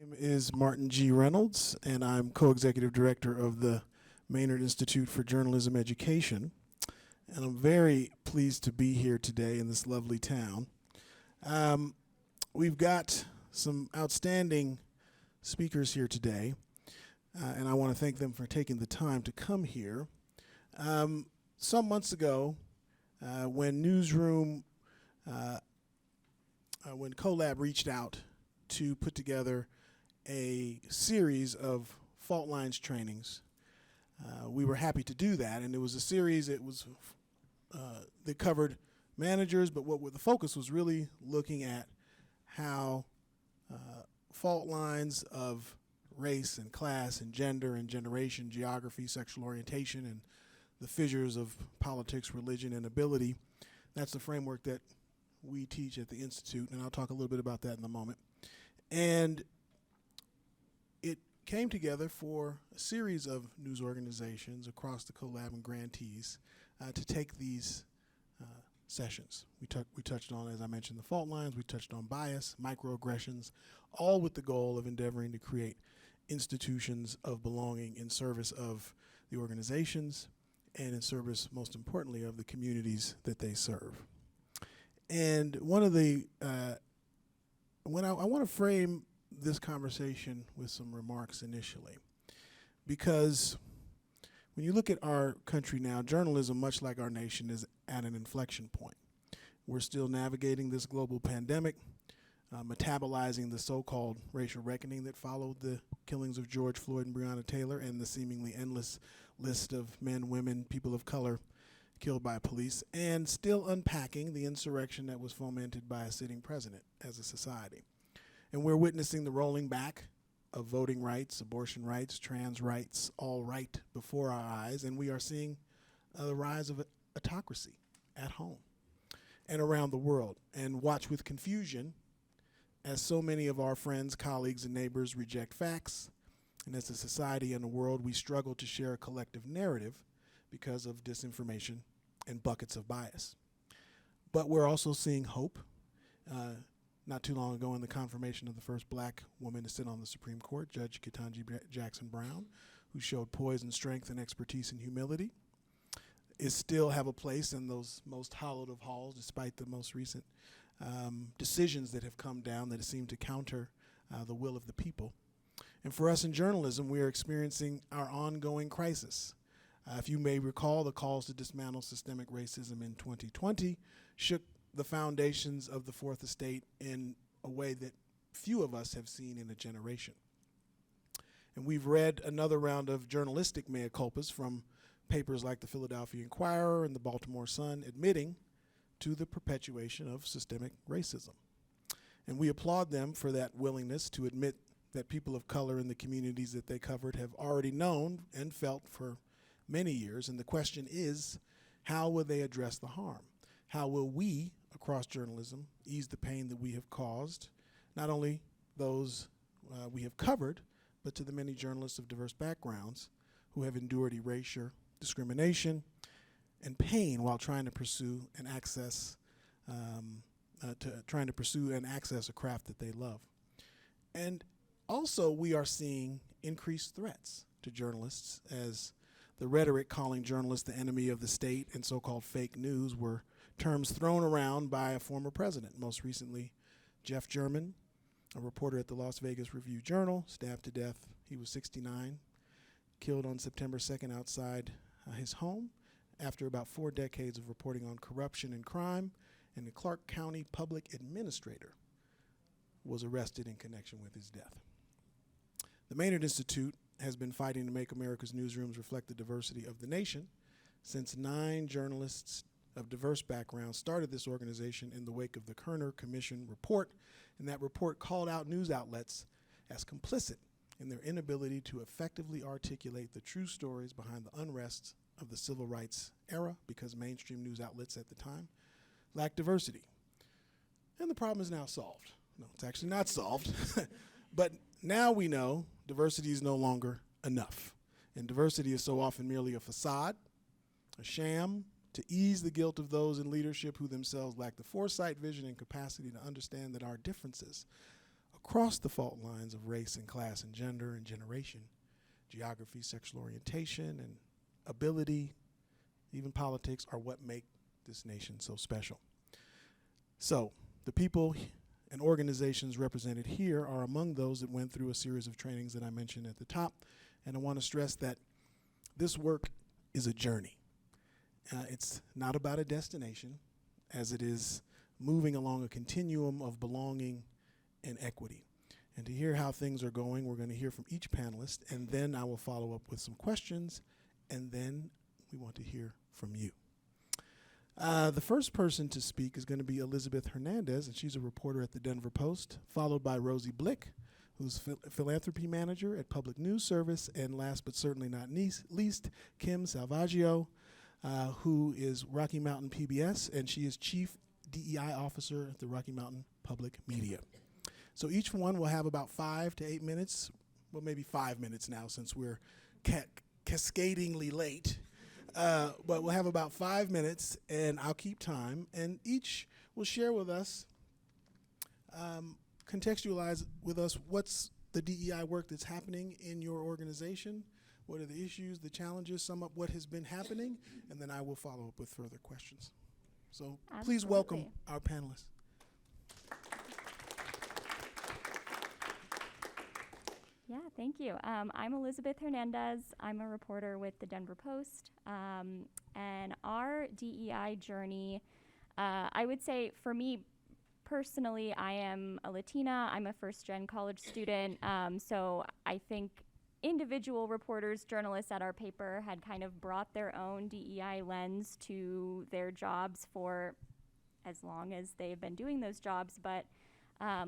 Name is Martin G. Reynolds, and I'm co-executive director of the Maynard Institute for Journalism Education. And I'm very pleased to be here today in this lovely town. We've got some outstanding speakers here today, and I want to thank them for taking the time to come here. Some months ago, when Collab reached out to put together a series of fault lines trainings, we were happy to do that, and it was a series that covered managers, but the focus was really looking at how fault lines of race and class and gender and generation, geography, sexual orientation, and the fissures of politics, religion, and ability. That's the framework that we teach at the Institute, and I'll talk a little bit about that in a moment. And it came together for a series of news organizations across the Collab and grantees to take these sessions. We touched on, as I mentioned, the fault lines, we touched on bias, microaggressions, all with the goal of endeavoring to create institutions of belonging in service of the organizations and in service, most importantly, of the communities that they serve. And one of the, I want to frame this conversation with some remarks initially, because when you look at our country now, journalism, much like our nation, is at an inflection point. We're still navigating this global pandemic, metabolizing the so-called racial reckoning that followed the killings of George Floyd and Breonna Taylor and the seemingly endless list of men, women, people of color killed by police, and still unpacking the insurrection that was fomented by a sitting president as a society. And we're witnessing the rolling back of voting rights, abortion rights, trans rights, all right before our eyes, and we are seeing the rise of autocracy at home and around the world. And watch with confusion as so many of our friends, colleagues, and neighbors reject facts, and as a society and a world, we struggle to share a collective narrative because of disinformation and buckets of bias. But we're also seeing hope. Not too long ago, in the confirmation of the first black woman to sit on the Supreme Court, Judge Ketanji Jackson Brown, who showed poise and strength and expertise and humility, is still have a place in those most hallowed of halls, despite the most recent decisions that have come down that seem to counter the will of the people. And for us in journalism, we are experiencing our ongoing crisis. If you may recall, the calls to dismantle systemic racism in 2020 shook the foundations of the Fourth Estate in a way that few of us have seen in a generation. And we've read another round of journalistic mea culpas from papers like the Philadelphia Inquirer and the Baltimore Sun admitting to the perpetuation of systemic racism. And we applaud them for that willingness to admit that people of color in the communities that they covered have already known and felt for many years. And the question is, how will they address the harm? How will we, across journalism, ease the pain that we have caused, not only those we have covered, but to the many journalists of diverse backgrounds who have endured erasure, discrimination, and pain while trying to pursue and access a craft that they love. And also, we are seeing increased threats to journalists, as the rhetoric calling journalists the enemy of the state and so-called fake news were terms thrown around by a former president. Most recently, Jeff German, a reporter at the Las Vegas Review-Journal, stabbed to death. He was 69, killed on September 2nd outside his home after about 4 decades of reporting on corruption and crime, and the Clark County public administrator was arrested in connection with his death. The Maynard Institute has been fighting to make America's newsrooms reflect the diversity of the nation since 9 journalists of diverse backgrounds started this organization in the wake of the Kerner Commission report, and that report called out news outlets as complicit in their inability to effectively articulate the true stories behind the unrest of the civil rights era, because mainstream news outlets at the time lacked diversity. And the problem is now solved. No, it's actually not solved. But now we know diversity is no longer enough. And diversity is so often merely a facade, a sham, to ease the guilt of those in leadership who themselves lack the foresight, vision, and capacity to understand that our differences across the fault lines of race and class and gender and generation, geography, sexual orientation, and ability, even politics, are what make this nation so special. So the people and organizations represented here are among those that went through a series of trainings that I mentioned at the top. And I want to stress that this work is a journey. It's not about a destination, as it is moving along a continuum of belonging and equity. And to hear how things are going, we're going to hear from each panelist, and then I will follow up with some questions, and then we want to hear from you. The first person to speak is going to be Elizabeth Hernandez, and she's a reporter at the Denver Post, followed by Rosie Blick, who's philanthropy manager at Public News Service, and last but certainly not least, Kim Salvaggio, who is Rocky Mountain PBS, and she is Chief DEI Officer at the Rocky Mountain Public Media. So each one will have about 5 to 8 minutes, well, maybe 5 minutes now since we're cascadingly late. But we'll have about 5 minutes, and I'll keep time, and each will share with us, contextualize with us what's the DEI work that's happening in your organization, what are the issues, the challenges, sum up what has been happening, and then I will follow up with further questions. So please welcome our panelists. Yeah, thank you. I'm Elizabeth Hernandez. I'm a reporter with the Denver Post. And our DEI journey, I would say for me personally, I am a Latina. I'm a first-gen college student. So I think individual reporters, journalists at our paper had kind of brought their own DEI lens to their jobs for as long as they've been doing those jobs. But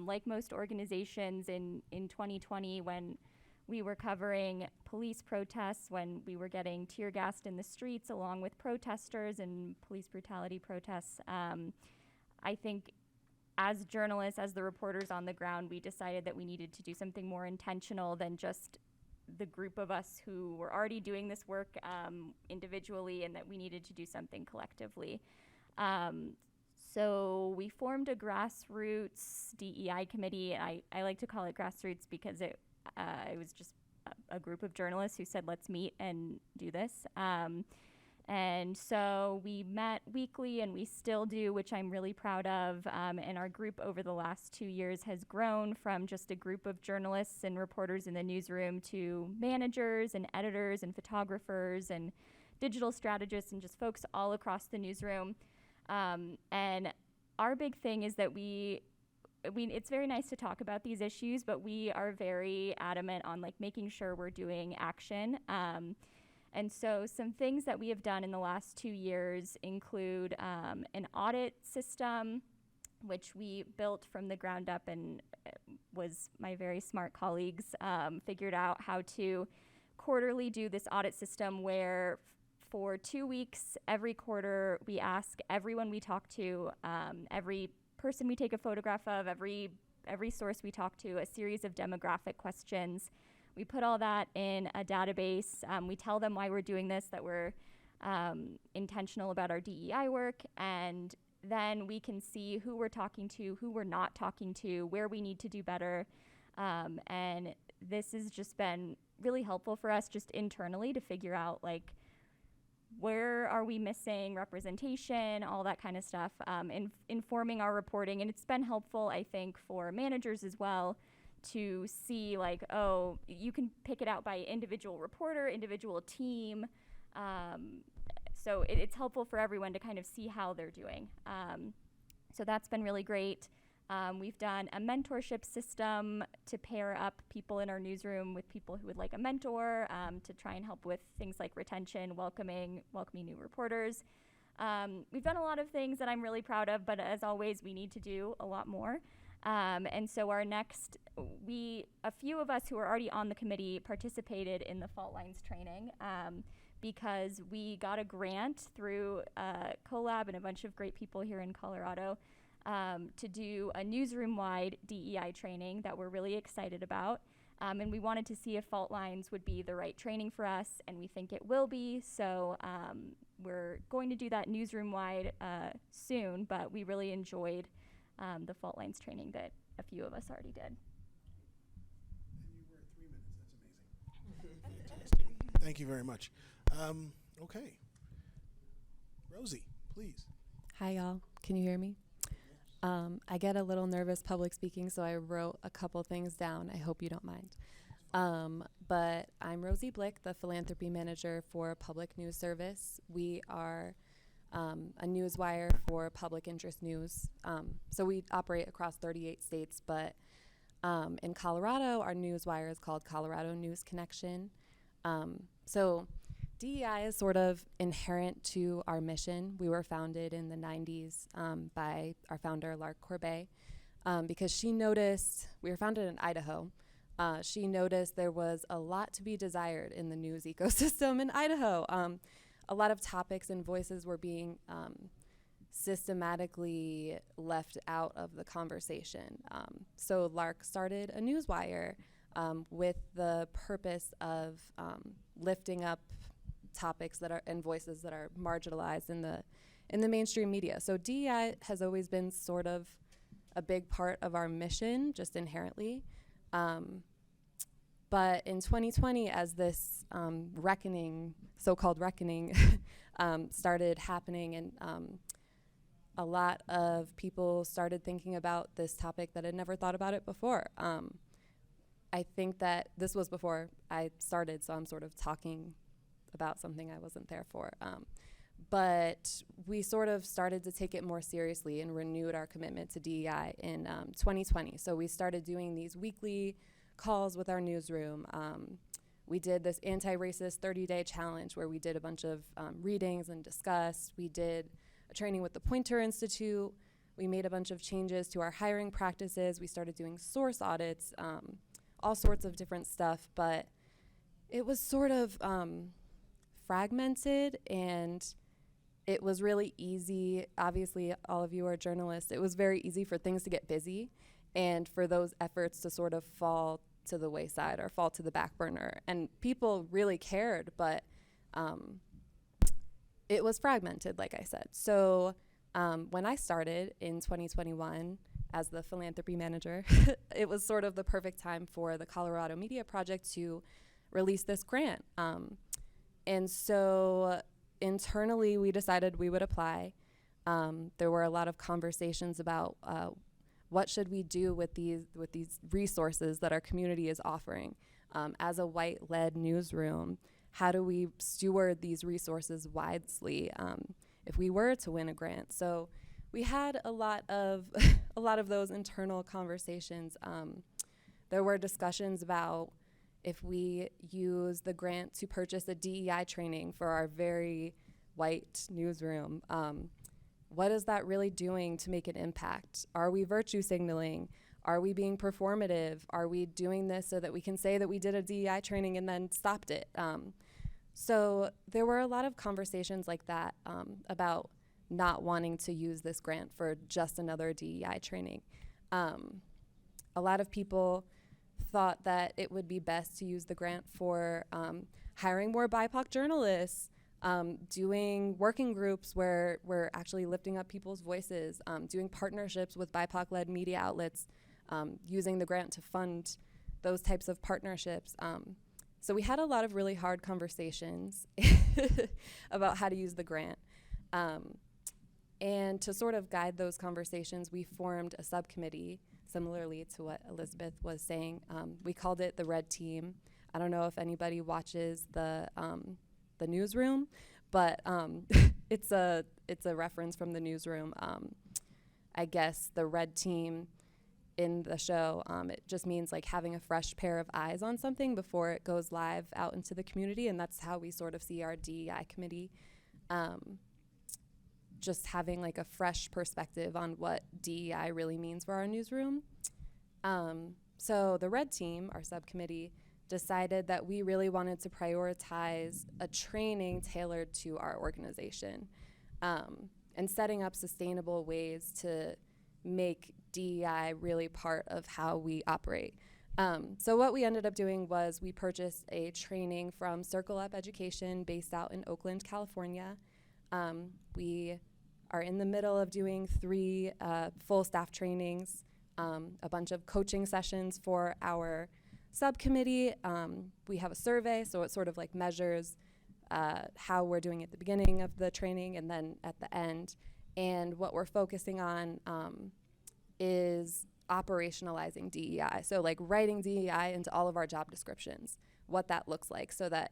like most organizations in 2020, when we were covering police protests, when we were getting tear gassed in the streets along with protesters and police brutality protests, I think as journalists, as the reporters on the ground, we decided that we needed to do something more intentional than just the group of us who were already doing this work individually, and that we needed to do something collectively. So we formed a grassroots DEI committee. I like to call it grassroots because it was just a group of journalists who said, let's meet and do this. And so we met weekly, and we still do, which I'm really proud of. And our group over the last 2 years has grown from just a group of journalists and reporters in the newsroom to managers and editors and photographers and digital strategists and just folks all across the newsroom. And our big thing is that it's very nice to talk about these issues, but we are very adamant on like making sure we're doing action. And so some things that we have done in the last 2 years include an audit system, which we built from the ground up, and was my very smart colleagues figured out how to quarterly do this audit system where for 2 weeks, every quarter, we ask everyone we talk to, every person we take a photograph of, every source we talk to, a series of demographic questions. We put all that in a database. We tell them why we're doing this, that we're intentional about our DEI work, and then we can see who we're talking to, who we're not talking to, where we need to do better. And this has just been really helpful for us just internally to figure out like, where are we missing representation, all that kind of stuff, informing our reporting. And it's been helpful, I think, for managers as well to see like, oh, you can pick it out by individual reporter, individual team. So it's helpful for everyone to kind of see how they're doing. So that's been really great. We've done a mentorship system to pair up people in our newsroom with people who would like a mentor, to try and help with things like retention, welcoming new reporters. We've done a lot of things that I'm really proud of, but as always, we need to do a lot more. And so a few of us who are already on the committee participated in the Fault Lines training because we got a grant through CoLab and a bunch of great people here in Colorado to do a newsroom-wide DEI training that we're really excited about. And we wanted to see if Fault Lines would be the right training for us, and we think it will be. So we're going to do that newsroom-wide soon, but we really enjoyed the Fault Lines training that a few of us already did. Thank you very much. Okay. Rosie, please. Hi, y'all. Can you hear me? I get a little nervous public speaking, so I wrote a couple things down. I hope you don't mind. But I'm Rosie Blick, the philanthropy manager for Public News Service. We are a newswire for public interest news. So we operate across 38 states, but in Colorado, our newswire is called Colorado News Connection. So DEI is sort of inherent to our mission. We were founded in the 90s by our founder, Lark Corbet, because she noticed, we were founded in Idaho. She noticed there was a lot to be desired in the news ecosystem in Idaho. A lot of topics and voices were being systematically left out of the conversation. So Lark started a newswire with the purpose of lifting up topics that are and voices that are marginalized in the mainstream media. So DEI has always been sort of a big part of our mission, just inherently. But in 2020, as this reckoning, so-called reckoning, started happening, and a lot of people started thinking about this topic that had never thought about it before. I think that this was before I started, so I'm sort of talking about something I wasn't there for. But we sort of started to take it more seriously and renewed our commitment to DEI in 2020. So we started doing these weekly calls with our newsroom. We did this anti-racist 30-day challenge where we did a bunch of readings and discussed. We did a training with the Poynter Institute. We made a bunch of changes to our hiring practices. We started doing source audits, all sorts of different stuff. But it was sort of fragmented, and it was really easy. Obviously, all of you are journalists. It was very easy for things to get busy and for those efforts to sort of fall to the wayside or fall to the back burner. And people really cared, but it was fragmented, like I said. So when I started in 2021 as the philanthropy manager, it was sort of the perfect time for the Colorado Media Project to release this grant. And so internally, we decided we would apply. There were a lot of conversations about what should we do with these resources that our community is offering. As a white-led newsroom, how do we steward these resources wisely if we were to win a grant? So we had a lot of a lot of those internal conversations. There were discussions about if we use the grant to purchase a DEI training for our very white newsroom, what is that really doing to make an impact? Are we virtue signaling? Are we being performative? Are we doing this so that we can say that we did a DEI training and then stopped it? So there were a lot of conversations like that about not wanting to use this grant for just another DEI training. A lot of people thought that it would be best to use the grant for hiring more BIPOC journalists, doing working groups where we're actually lifting up people's voices, doing partnerships with BIPOC-led media outlets, using the grant to fund those types of partnerships. So we had a lot of really hard conversations about how to use the grant. And to sort of guide those conversations, we formed a subcommittee, similarly to what Elizabeth was saying. We called it the Red Team. I don't know if anybody watches the newsroom, but it's a reference from the newsroom. I guess the Red Team in the show, it just means like having a fresh pair of eyes on something before it goes live out into the community, and that's how we sort of see our DEI committee. Just having like a fresh perspective on what DEI really means for our newsroom. So the Red Team, our subcommittee, decided that we really wanted to prioritize a training tailored to our organization, and setting up sustainable ways to make DEI really part of how we operate. So what we ended up doing was we purchased a training from Circle Up Education based out in Oakland, California. We are in the middle of doing 3 full staff trainings, a bunch of coaching sessions for our subcommittee, we have a survey, so it sort of like measures how we're doing at the beginning of the training and then at the end. And what we're focusing on is operationalizing DEI. So like writing DEI into all of our job descriptions, what that looks like, so that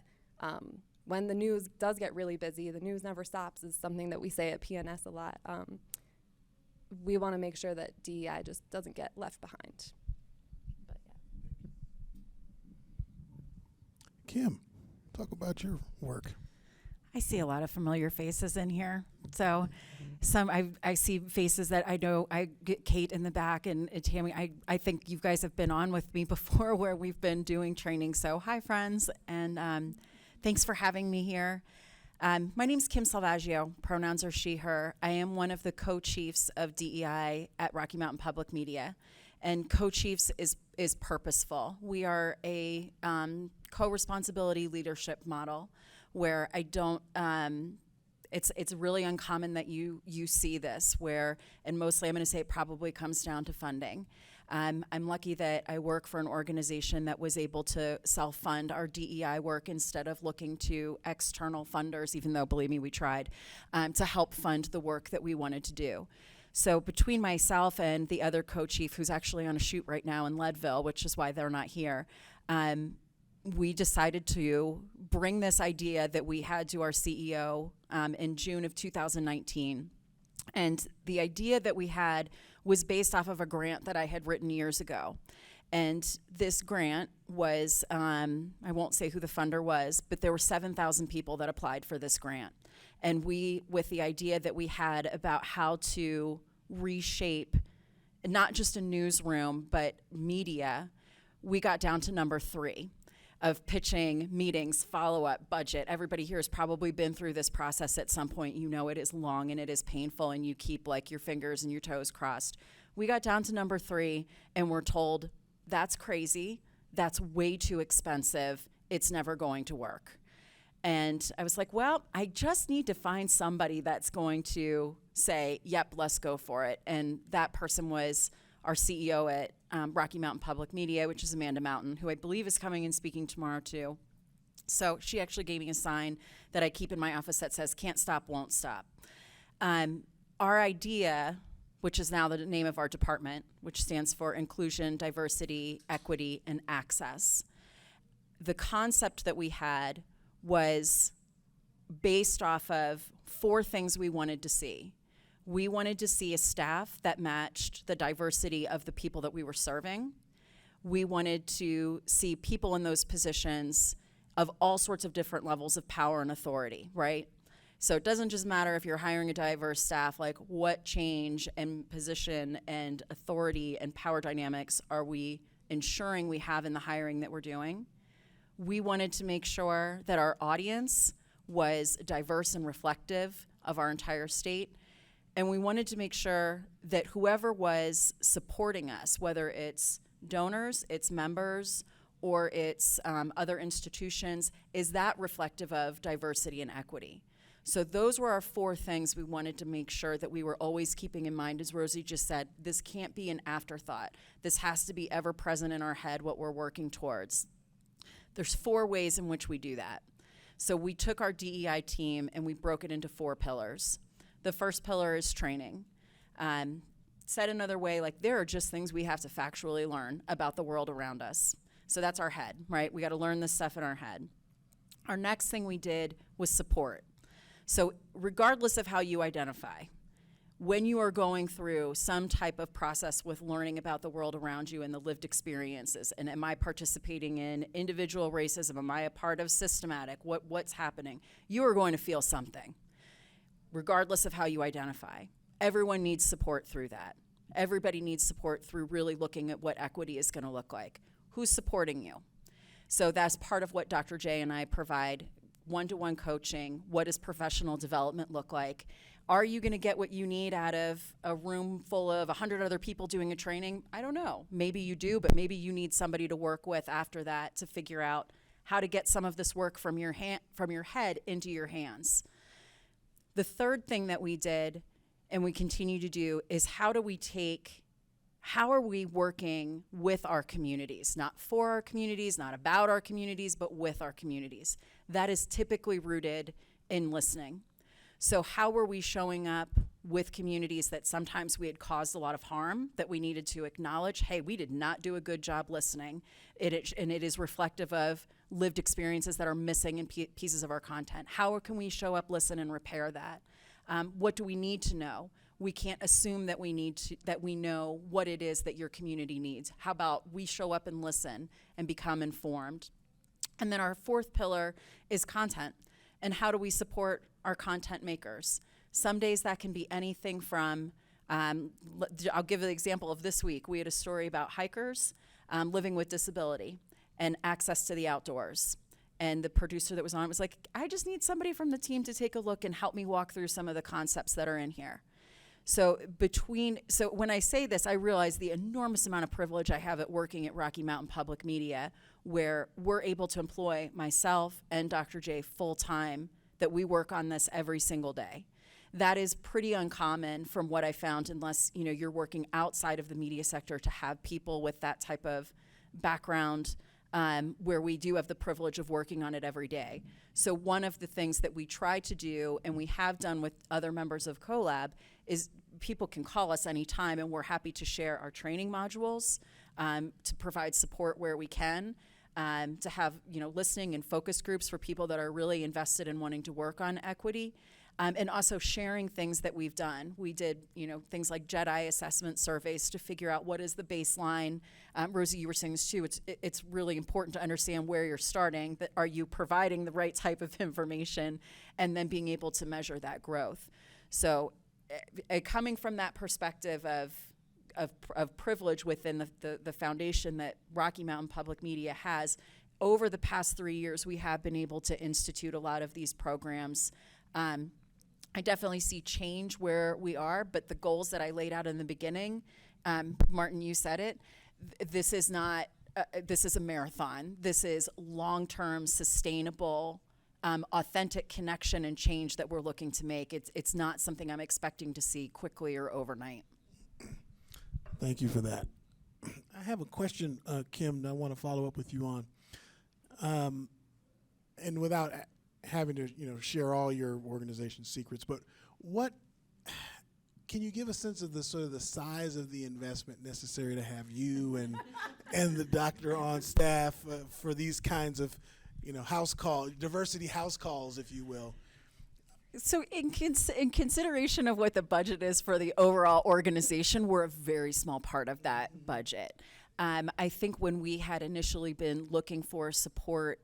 when the news does get really busy, the news never stops is something that we say at PNS a lot. We want to make sure that DEI just doesn't get left behind. But yeah. Kim, talk about your work. I see a lot of familiar faces in here. So I see faces that I know. I get Kate in the back and Tammy. I think you guys have been on with me before where we've been doing training. So hi, friends, and thanks for having me here. My name's Kim Salvaggio. Pronouns are she, her. I am one of the co-chiefs of DEI at Rocky Mountain Public Media. And co-chiefs is purposeful. We are a co-responsibility leadership model where I don't, it's really uncommon that you see this where, and mostly I'm gonna say it probably comes down to funding. I'm lucky that I work for an organization that was able to self-fund our DEI work instead of looking to external funders, even though, believe me, we tried, to help fund the work that we wanted to do. So between myself and the other co-chief, who's actually on a shoot right now in Leadville, which is why they're not here, we decided to bring this idea that we had to our CEO in June of 2019. And the idea that we had was based off of a grant that I had written years ago. And this grant was, I won't say who the funder was, but there were 7,000 people that applied for this grant. And we, with the idea that we had about how to reshape not just a newsroom, but media, we got down to number 3 of pitching, meetings, follow-up, budget. Everybody here has probably been through this process at some point. You know it is long and it is painful and you keep like your fingers and your toes crossed. We got down to number 3 and we're told, that's crazy, that's way too expensive, it's never going to work. And I was like, well, I just need to find somebody that's going to say, yep, let's go for it. And that person was our CEO at Rocky Mountain Public Media, which is Amanda Mountain, who I believe is coming and speaking tomorrow too. So she actually gave me a sign that I keep in my office that says, can't stop, won't stop. Our idea, which is now the name of our department, which stands for Inclusion, Diversity, Equity, and Access. The concept that we had was based off of 4 things we wanted to see. We wanted to see a staff that matched the diversity of the people that we were serving. We wanted to see people in those positions of all sorts of different levels of power and authority, right? So it doesn't just matter if you're hiring a diverse staff, like what change and position and authority and power dynamics are we ensuring we have in the hiring that we're doing. We wanted to make sure that our audience was diverse and reflective of our entire state. And we wanted to make sure that whoever was supporting us, whether it's donors, it's members, or it's other institutions, is that reflective of diversity and equity. So those were our 4 things we wanted to make sure that we were always keeping in mind. As Rosie just said, this can't be an afterthought. This has to be ever present in our head, what we're working towards. There's 4 ways in which we do that. So we took our DEI team and we broke it into 4 pillars. The first pillar is training. Said another way, like there are just things we have to factually learn about the world around us. So that's our head, right? We got to learn this stuff in our head. Our next thing we did was support. So regardless of how you identify, when you are going through some type of process with learning about the world around you and the lived experiences, and am I participating in individual racism? Am I a part of systematic? What's happening? You are going to feel something, regardless of how you identify. Everyone needs support through that. Everybody needs support through really looking at what equity is going to look like. Who's supporting you? So that's part of what Dr. J and I provide, one-to-one coaching. What does professional development look like? Are you going to get what you need out of a room full of 100 other people doing a training? I don't know. Maybe you do, but maybe you need somebody to work with after that to figure out how to get some of this work from your head into your hands. The third thing that we did and we continue to do is how do we take how are we working with our communities? Not for our communities, not about our communities, but with our communities. That is typically rooted in listening. So how were we showing up with communities that sometimes we had caused a lot of harm, that we needed to acknowledge, hey, we did not do a good job listening, and it is reflective of lived experiences that are missing in pieces of our content. How can we show up, listen, and repair that? What do we need to know? We can't assume that we know what it is that your community needs. How about we show up and listen and become informed? And then our fourth pillar is content. And how do we support our content makers? Some days that can be anything from, I'll give an example of this week. We had a story about hikers living with disability and access to the outdoors. And the producer that was on was like, I just need somebody from the team to take a look and help me walk through some of the concepts that are in here. So when I say this, I realize the enormous amount of privilege I have at working at Rocky Mountain Public Media, where we're able to employ myself and Dr. J full time, that we work on this every single day. That is pretty uncommon from what I found, unless you're working outside of the media sector, to have people with that type of background, where we do have the privilege of working on it every day. So one of the things that we try to do, and we have done with other members of CoLab, is people can call us anytime, and we're happy to share our training modules, to provide support where we can, to have listening and focus groups for people that are really invested in wanting to work on equity. And also sharing things that we've done. We did, things like JEDI assessment surveys to figure out what is the baseline. Rosie, you were saying this too. It's really important to understand where you're starting. But are you providing the right type of information, and then being able to measure that growth? So, coming from that perspective of privilege within the foundation that Rocky Mountain Public Media has, over the past 3 years, we have been able to institute a lot of these programs. I definitely see change where we are, but the goals that I laid out in the beginning, Martin, you said it, this is not, this is a marathon. This is long-term, sustainable, authentic connection and change that we're looking to make. It's not something I'm expecting to see quickly or overnight. Thank you for that. I have a question, Kim, that I want to follow up with you on. And without having to share all your organization's secrets, but what can you give a sense of the sort of the size of the investment necessary to have you and the doctor on staff for these kinds of house call, diversity house calls, if you will? So in consideration of what the budget is for the overall organization, we're a very small part of that budget. I think when we had initially been looking for support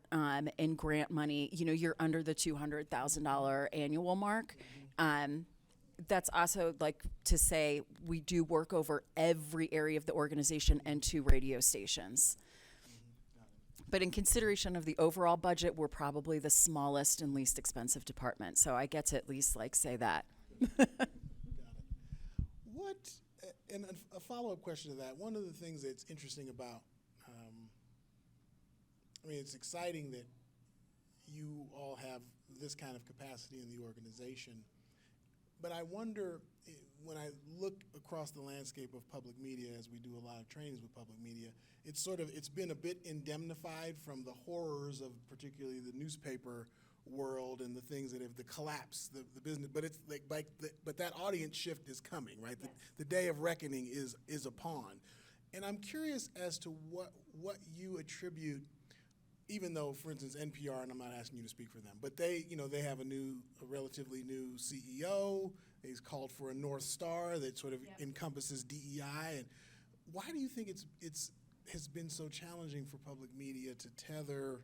in grant money, you're under the $200,000 annual mark. That's also like to say we do work over every area of the organization and 2 radio stations. But in consideration of the overall budget, we're probably the smallest and least expensive department. So I get to at least say that. Got it. And a follow-up question to that, one of the things that's interesting about, it's exciting that you all have this kind of capacity in the organization, but I wonder, when I look across the landscape of public media, as we do a lot of trainings with public media, it's been a bit indemnified from the horrors of particularly the newspaper world and the things that have the collapse, the business, but it's but that audience shift is coming, right? Yes. The day of reckoning is upon, and I'm curious as to what you attribute, even though, for instance, NPR, and I'm not asking you to speak for them, but they have a relatively new CEO. He's called for a North Star that sort of encompasses DEI, and why do you think it's has been so challenging for public media to tether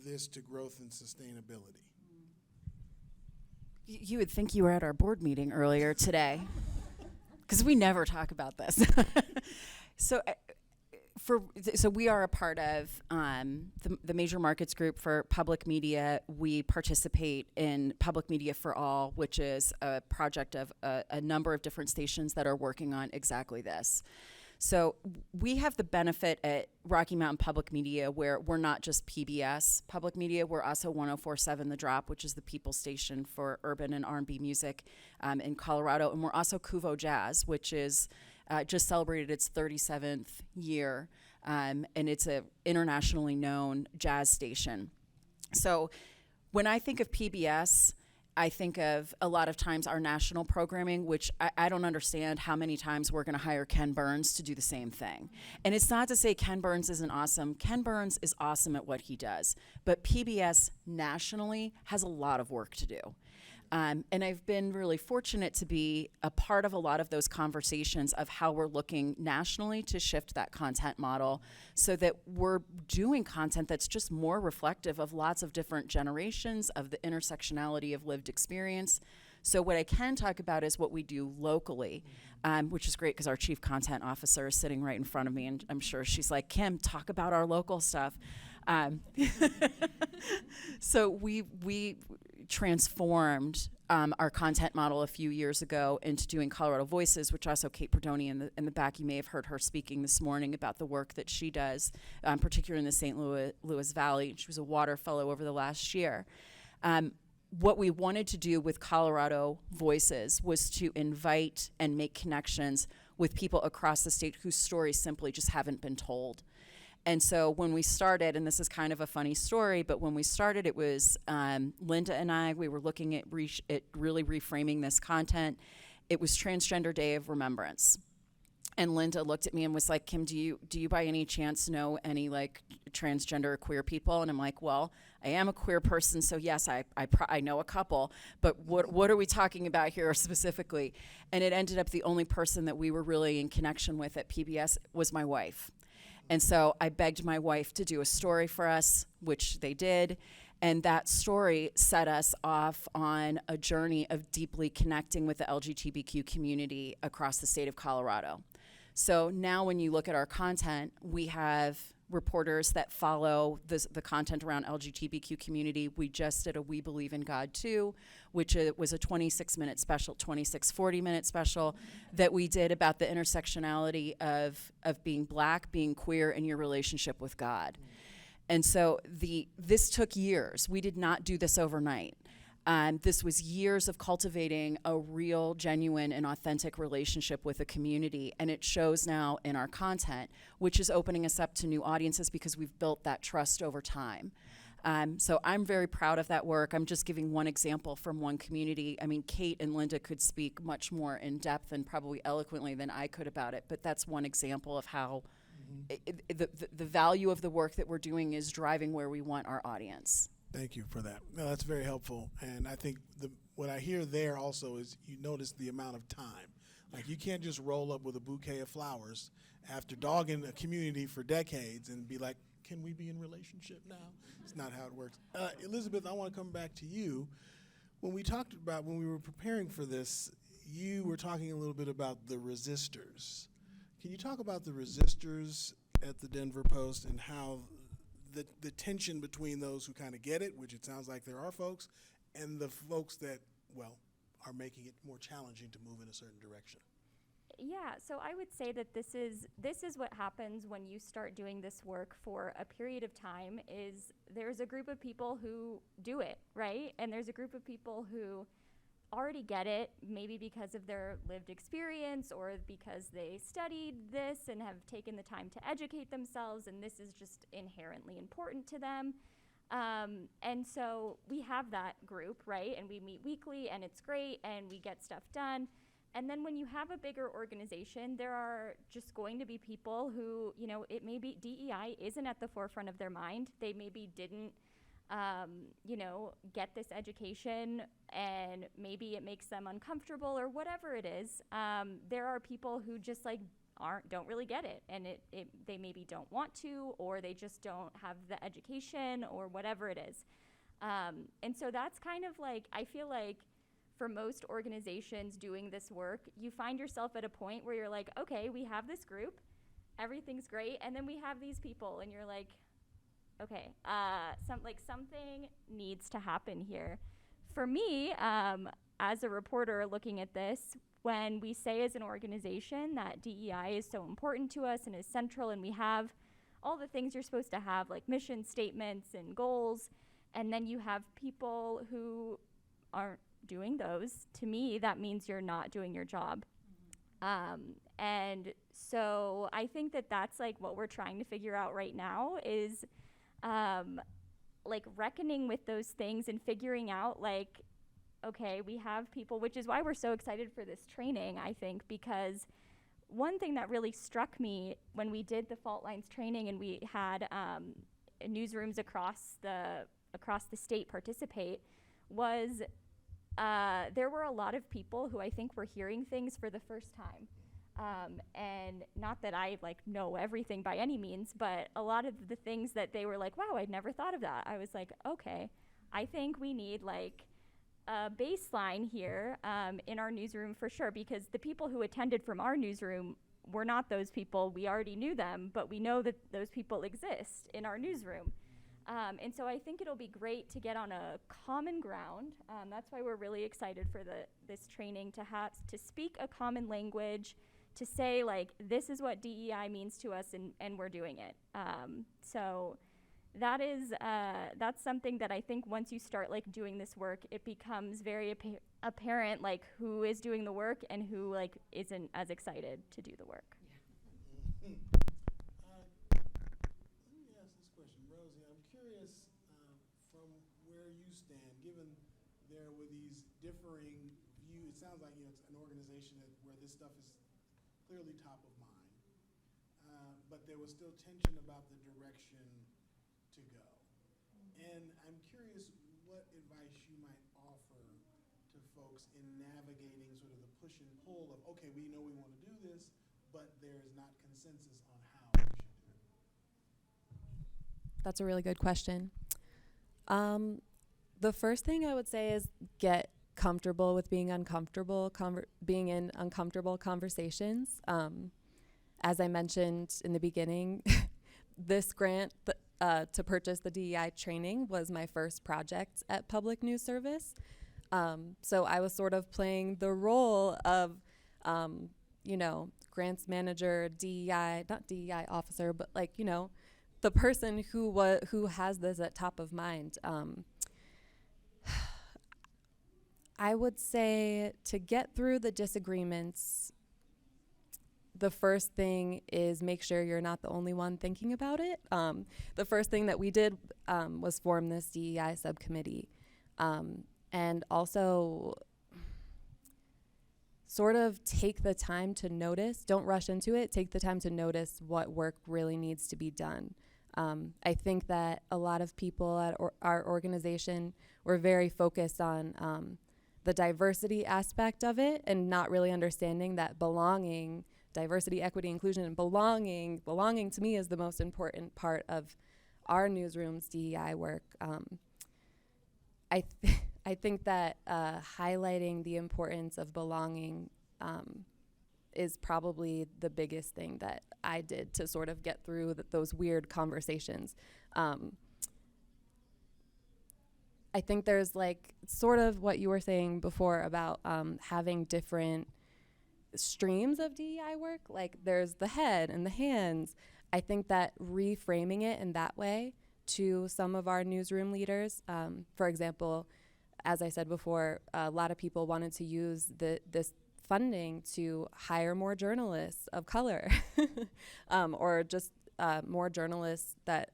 this to growth and sustainability? You would think you were at our board meeting earlier today, because we never talk about this. So we are a part of the Major Markets Group for Public Media. We participate in Public Media for All, which is a project of a number of different stations that are working on exactly this. So we have the benefit at Rocky Mountain Public Media where we're not just PBS Public Media, we're also 104.7 The Drop, which is the people station for urban and R&B music in Colorado. And we're also Cuvo Jazz, which is just celebrated its 37th year, and it's a internationally known jazz station. So when I think of PBS, I think of a lot of times our national programming, which I don't understand how many times we're going to hire Ken Burns to do the same thing. And it's not to say Ken Burns isn't awesome. Ken Burns is awesome at what he does. But PBS nationally has a lot of work to do. And I've been really fortunate to be a part of a lot of those conversations of how we're looking nationally to shift that content model so that we're doing content that's just more reflective of lots of different generations, of the intersectionality of lived experience. So what I can talk about is what we do locally, which is great because our chief content officer is sitting right in front of me, and I'm sure she's like, Kim, talk about our local stuff. So we transformed our content model a few years ago into doing Colorado Voices, which also Kate Perdoni in the back, you may have heard her speaking this morning about the work that she does, particularly in the St. Louis Valley. She was a water fellow over the last year. What we wanted to do with Colorado Voices was to invite and make connections with people across the state whose stories simply just haven't been told. And so when we started, and this is kind of a funny story, but when we started, it was Linda and I, we were looking at really reframing this content. It was Transgender Day of Remembrance. And Linda looked at me and was like, Kim, do you by any chance know any like transgender or queer people? And I'm like, well, I am a queer person, so yes, I know a couple, but what are we talking about here specifically? And it ended up the only person that we were really in connection with at PBS was my wife. And so I begged my wife to do a story for us, which they did. And that story set us off on a journey of deeply connecting with the LGBTQ community across the state of Colorado. So now when you look at our content, we have reporters that follow the content around LGBTQ community. We just did a We Believe in God Too, which was a 26-minute special, 40-minute special that we did about the intersectionality of being Black, being queer, and your relationship with God. And so this took years. We did not do this overnight. This was years of cultivating a real, genuine, and authentic relationship with a community, and it shows now in our content, which is opening us up to new audiences because we've built that trust over time. So I'm very proud of that work. I'm just giving one example from one community. I mean, Kate and Linda could speak much more in depth and probably eloquently than I could about it, but that's one example of how the value of the work that we're doing is driving where we want our audience. Thank you for that. No, that's very helpful. And I think what I hear there also is you notice the amount of time. Like you can't just roll up with a bouquet of flowers after dogging a community for decades and be like, can we be in relationship now? It's not how it works. Elizabeth, I want to come back to you. When we were preparing for this, you were talking a little bit about the resistors. Can you talk about the resistors at the Denver Post and how the tension between those who kind of get it, which it sounds like there are folks, and the folks that, well, are making it more challenging to move in a certain direction? Yeah, so I would say that this is what happens when you start doing this work for a period of time. Is there's a group of people who do it, right? And there's a group of people who already get it, maybe because of their lived experience or because they studied this and have taken the time to educate themselves, and this is just inherently important to them. And so we have that group, right? And we meet weekly, and it's great, and we get stuff done. And then when you have a bigger organization, there are just going to be people who, it may be DEI isn't at the forefront of their mind. They maybe didn't get this education, and maybe it makes them uncomfortable or whatever it is. There are people who just don't really get it, and they maybe don't want to, or they just don't have the education or whatever it is. And so that's kind of I feel like for most organizations doing this work, you find yourself at a point where you're like, okay, we have this group, everything's great, and then we have these people, and you're like, okay, something needs to happen here. For me, as a reporter looking at this, when we say as an organization that DEI is so important to us and is central, and we have all the things you're supposed to have, like mission statements and goals, and then you have people who aren't doing those, to me, that means you're not doing your job. And so I think that that's like what we're trying to figure out right now is like reckoning with those things and figuring out like, okay, we have people, which is why we're so excited for this training, I think, because one thing that really struck me when we did the fault lines training and we had newsrooms across the state participate was there were a lot of people who I think were hearing things for the first time. And not that I like know everything by any means, but a lot of the things that they were like, wow, I'd never thought of that. I was like, okay, I think we need like a baseline here in our newsroom for sure, because the people who attended from our newsroom were not those people. We already knew them, but we know that those people exist in our newsroom. And so I think it'll be great to get on a common ground. That's why we're really excited for this training to speak a common language, to say like, this is what DEI means to us and we're doing it. So that's something that I think once you start like doing this work, it becomes very apparent like who is doing the work and who like isn't as excited to do the work. Let me ask this question, Rosie. I'm curious from where you stand, given there were these differing views. It sounds like it's an organization where this stuff is clearly top of mind, but there was still tension about the direction to go. And I'm curious what advice you might offer to folks in navigating sort of the push and pull of, okay, we know we want to do this, but there's not consensus on how we should do it. That's a really good question. The first thing I would say is get comfortable with being uncomfortable, being in uncomfortable conversations. As I mentioned in the beginning, this grant to purchase the DEI training was my first project at Public News Service. So I was sort of playing the role of, grants manager, not DEI officer, but like, the person who has this at top of mind. I would say to get through the disagreements, the first thing is make sure you're not the only one thinking about it. The first thing that we did was form this DEI subcommittee. And also sort of take the time to notice, don't rush into it, take the time to notice what work really needs to be done. I think that a lot of people at our organization were very focused on the diversity aspect of it and not really understanding that belonging, diversity, equity, inclusion, and belonging to me is the most important part of our newsroom's DEI work. I think that highlighting the importance of belonging is probably the biggest thing that I did to sort of get through those weird conversations. I think there's like sort of what you were saying before about having different streams of DEI work. Like there's the head and the hands. I think that reframing it in that way to some of our newsroom leaders, for example, as I said before, a lot of people wanted to use this funding to hire more journalists of color or just more journalists that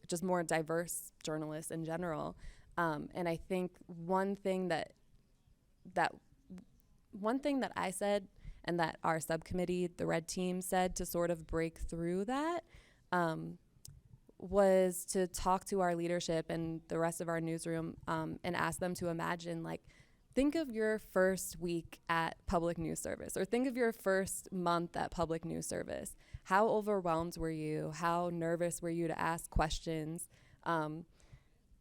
just more diverse journalists in general. And I think one thing that I said and that our subcommittee, the Red Team, said to sort of break through that was to talk to our leadership and the rest of our newsroom and ask them to imagine, like, think of your first week at Public News Service, or think of your first month at Public News Service. How overwhelmed were you? How nervous were you to ask questions? And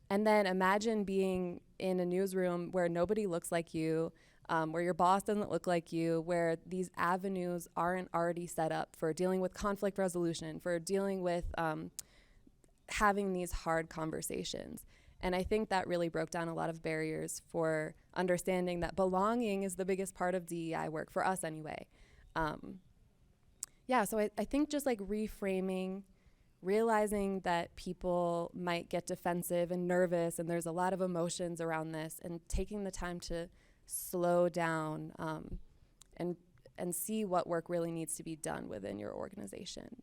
then imagine being in a newsroom where nobody looks like you, where your boss doesn't look like you, where these avenues aren't already set up for dealing with conflict resolution, for dealing with having these hard conversations. And I think that really broke down a lot of barriers for understanding that belonging is the biggest part of DEI work, for us anyway. So I think just like reframing, realizing that people might get defensive and nervous and there's a lot of emotions around this, and taking the time to slow down and and see what work really needs to be done within your organization.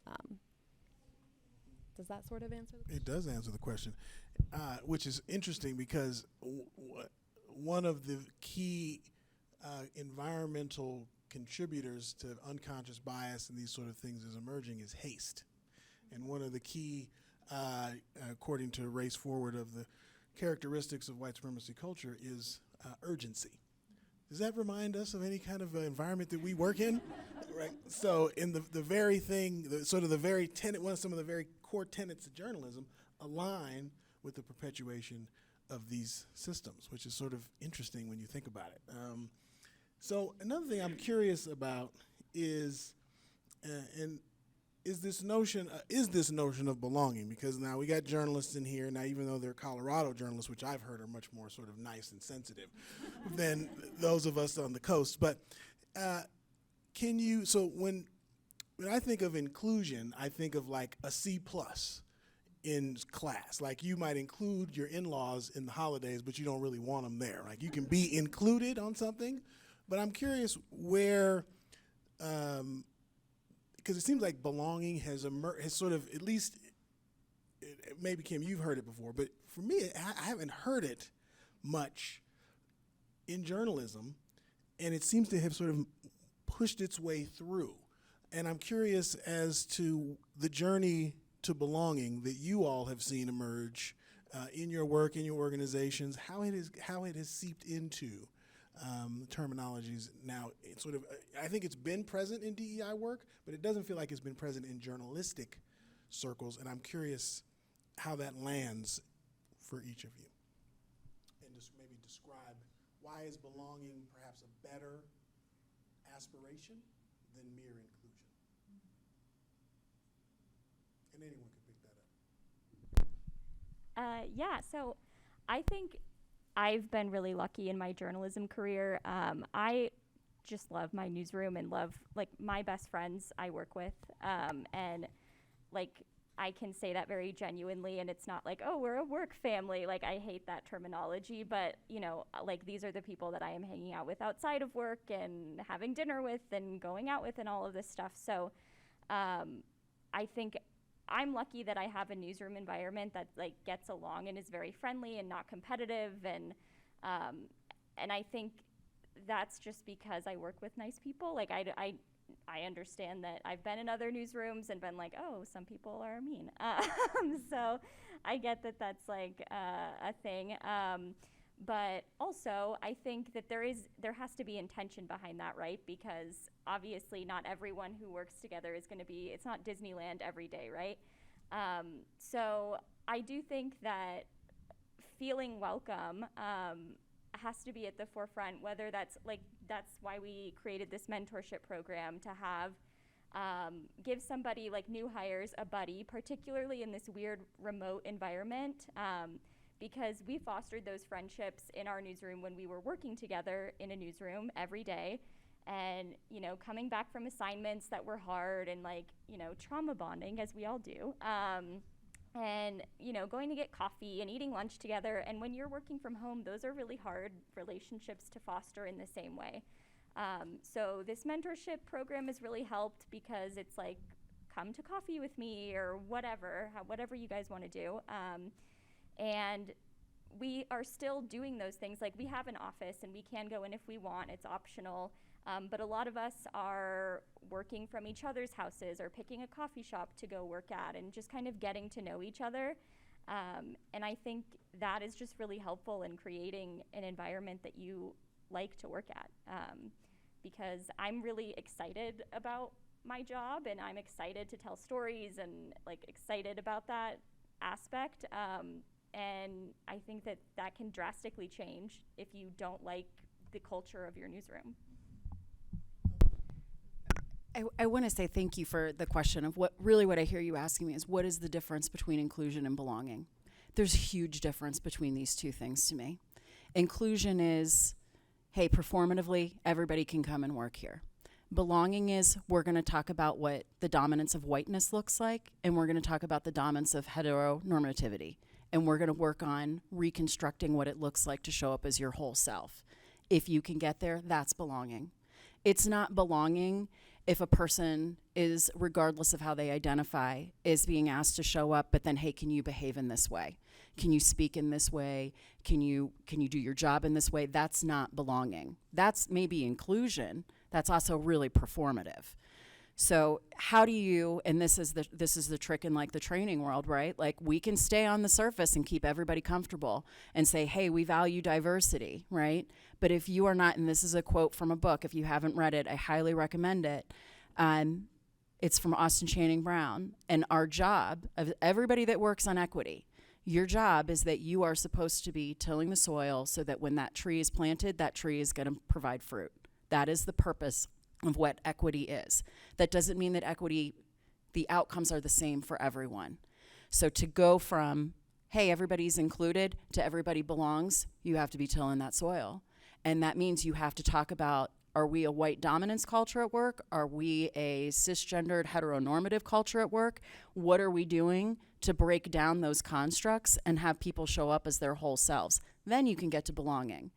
Does that sort of answer the question? It does answer the question, which is interesting because one of the key environmental contributors to unconscious bias and these sort of things is emerging is haste. And one of the key, according to Race Forward, of the characteristics of white supremacy culture is urgency. Does that remind us of any kind of environment that we work in? Right. So in the very thing, some of the very core tenets of journalism align with the perpetuation of these systems, which is sort of interesting when you think about it. So another thing I'm curious about is this notion of belonging, because now we got journalists in here now, even though they're Colorado journalists, which I've heard are much more sort of nice and sensitive than those of us on the coast. But so when I think of inclusion, I think of like a C+ in class. Like you might include your in-laws in the holidays, but you don't really want them there. Like you can be included on something, but I'm curious where, because it seems like belonging has sort of, at least, maybe Kim, you've heard it before, but for me, I haven't heard it much in journalism, and it seems to have sort of pushed its way through. And I'm curious as to the journey to belonging that you all have seen emerge in your work, in your organizations, how it has seeped into terminologies now. It's sort of, I think it's been present in DEI work, but it doesn't feel like it's been present in journalistic circles, and I'm curious how that lands for each of you. And just maybe describe, why is belonging perhaps a better aspiration than mere inclusion? And anyone can pick that up. Yeah, so I think I've been really lucky in my journalism career. I just love my newsroom and love, like, my best friends I work with. And, like, I can say that very genuinely, and it's not like, oh, we're a work family. Like, I hate that terminology, but, you know, like, these are the people that I am hanging out with outside of work and having dinner with and going out with and all of this stuff. So I think I'm lucky that I have a newsroom environment that, like, gets along and is very friendly and not competitive, and I think that's just because I work with nice people. Like, I understand that I've been in other newsrooms and been like, oh, some people are mean. So I get that that's like a thing. But also, I think that there has to be intention behind that, right? Because obviously not everyone who works together is going to be, it's not Disneyland every day, right? So I do think that feeling welcome has to be at the forefront, whether that's why we created this mentorship program, to have, give somebody, like new hires, a buddy, particularly in this weird remote environment. Because we fostered those friendships in our newsroom when we were working together in a newsroom every day, and, you know, coming back from assignments that were hard and, like, you know, trauma bonding, as we all do, and, you know, going to get coffee and eating lunch together. And when you're working from home, those are really hard relationships to foster in the same way. So this mentorship program has really helped, because it's like, come to coffee with me, or whatever you guys want to do. And we are still doing those things. Like, we have an office and we can go in if we want, it's optional. But a lot of us are working from each other's houses or picking a coffee shop to go work at, and just kind of getting to know each other. And I think that is just really helpful in creating an environment that you like to work at. Because I'm really excited about my job, and I'm excited to tell stories, and, like, excited about that aspect. And I think that can drastically change if you don't like the culture of your newsroom. I want to say thank you for the question of what I hear you asking me is, what is the difference between inclusion and belonging? There's a huge difference between these two things to me. Inclusion is, hey, performatively, everybody can come and work here. Belonging is, we're going to talk about what the dominance of whiteness looks like, and we're going to talk about the dominance of heteronormativity. And we're going to work on reconstructing what it looks like to show up as your whole self. If you can get there, that's belonging. It's not belonging if a person is, regardless of how they identify, is being asked to show up, but then, hey, can you behave in this way? Can you speak in this way? Can you do your job in this way? That's not belonging. That's maybe inclusion. That's also really performative. So how do you, and this is the trick in like the training world, right? Like we can stay on the surface and keep everybody comfortable and say, hey, we value diversity, right? But if you are not, and this is a quote from a book, if you haven't read it, I highly recommend it. It's from Austin Channing Brown. And our job of everybody that works on equity, your job is that you are supposed to be tilling the soil so that when that tree is planted, that tree is going to provide fruit. That is the purpose of what equity is. That doesn't mean that equity, the outcomes are the same for everyone. So to go from, hey, everybody's included, to everybody belongs, you have to be tilling that soil. And that means you have to talk about, are we a white dominance culture at work? Are we a cisgendered heteronormative culture at work? What are we doing to break down those constructs and have people show up as their whole selves? Then you can get to belonging.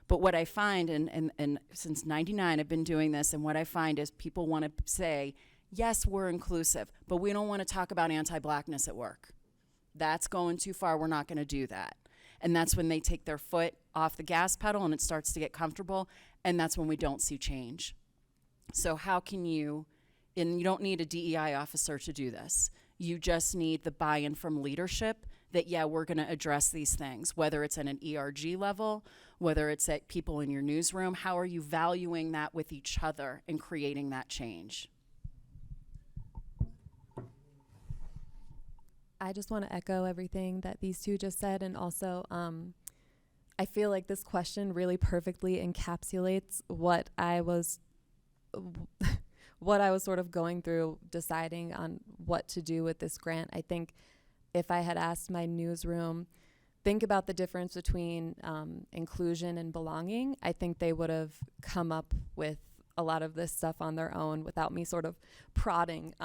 But what I find, and since 99 I've been doing this, and what I find is people want to say, yes, we're inclusive, but we don't want to talk about anti-blackness at work. That's going too far. We're not going to do that. And that's when they take their foot off the gas pedal and it starts to get comfortable, and that's when we don't see change. So how can you, and you don't need a DEI officer to do this. You just need the buy-in from leadership that, yeah, we're going to address these things, whether it's at an ERG level, whether it's at people in your newsroom. How are you valuing that with each other and creating that change? I just want to echo everything that these two just said, and also I feel like this question really perfectly encapsulates what I was sort of going through deciding on what to do with this grant. I think if I had asked my newsroom, think about the difference between inclusion and belonging, I think they would have come up with a lot of this stuff on their own without me sort of prodding.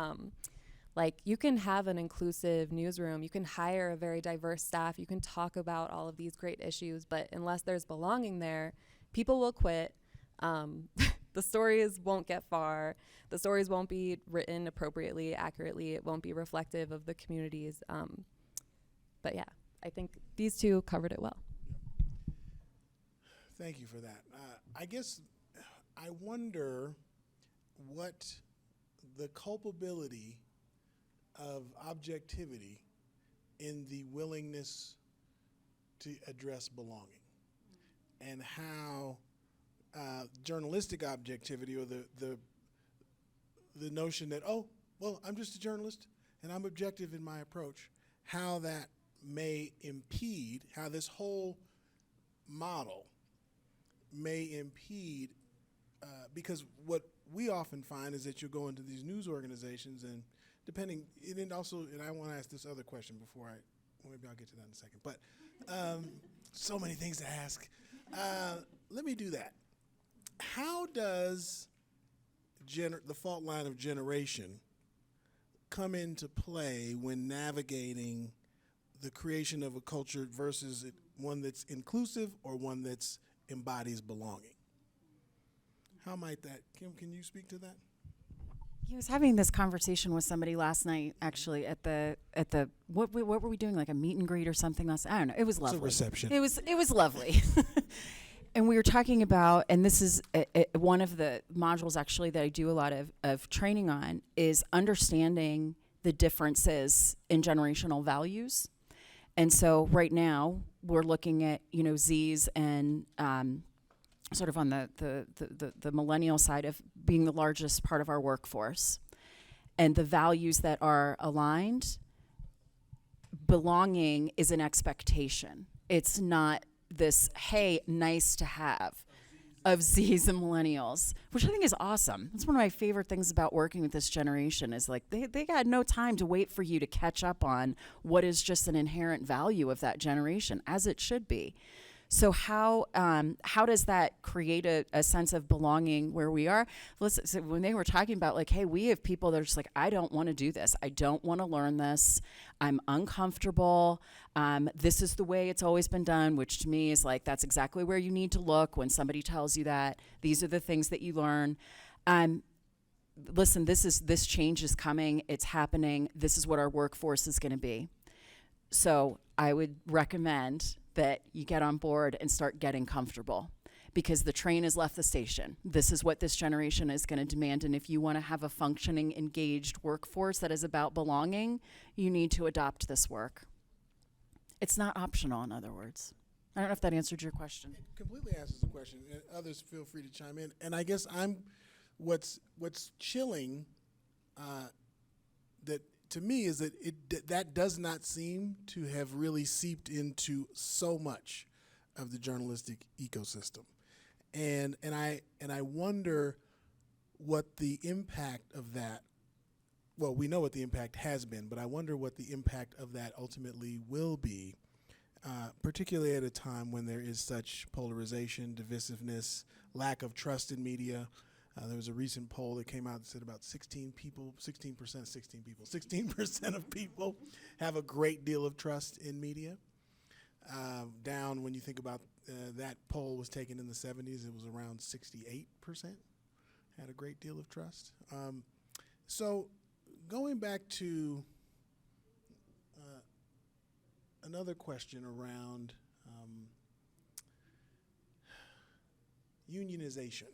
Like, you can have an inclusive newsroom, you can hire a very diverse staff, you can talk about all of these great issues, but unless there's belonging there, people will quit. The stories won't get far. The stories won't be written appropriately, accurately. It won't be reflective of the communities. But yeah, I think these two covered it well. Thank you for that. I guess I wonder what the culpability of objectivity in the willingness to address belonging, and how journalistic objectivity, or the notion that, oh, well, I'm just a journalist and I'm objective in my approach, how that may impede, how this whole model may impede, because what we often find is that you go into these news organizations, and depending, and also, and I want to ask this other question before maybe I'll get to that in a second, but so many things to ask. Let me do that. How does the fault line of generation come into play when navigating the creation of a culture versus one that's inclusive or one that's embodies belonging? How might that, Kim, can you speak to that? He was having this conversation with somebody last night, actually, at the what were we doing, like a meet and greet or something last? I don't know. It was lovely. It's a reception. It was lovely. And we were talking about, and this is one of the modules actually that I do a lot of training on, is understanding the differences in generational values. And so right now we're looking at, Z's and sort of on the millennial side of being the largest part of our workforce, and the values that are aligned. Belonging is an expectation. It's not this, hey, nice to have, of Z's and millennials, which I think is awesome. That's one of my favorite things about working with this generation, is like they got no time to wait for you to catch up on what is just an inherent value of that generation, as it should be. So how does that create a sense of belonging where we are? Listen, so when they were talking about like, hey, we have people that are just like, I don't want to do this. I don't want to learn this. I'm uncomfortable. This is the way it's always been done, which to me is like, that's exactly where you need to look when somebody tells you that. These are the things that you learn. Listen, this change is coming. It's happening. This is what our workforce is going to be. So I would recommend that you get on board and start getting comfortable, because the train has left the station. This is what this generation is going to demand. And if you want to have a functioning, engaged workforce that is about belonging, you need to adopt this work. It's not optional, in other words. I don't know if that answered your question. It completely answers the question. And others feel free to chime in. And I guess what's chilling that to me is that that does not seem to have really seeped into so much of the journalistic ecosystem, and I wonder what the impact of that. Well, we know what the impact has been, but I wonder what the impact of that ultimately will be, particularly at a time when there is such polarization, divisiveness, lack of trust in media. There was a recent poll that came out that said about 16% of people have a great deal of trust in media. Down when you think about that poll was taken in the 70s, it was around 68% had a great deal of trust. So going back to another question around unionization.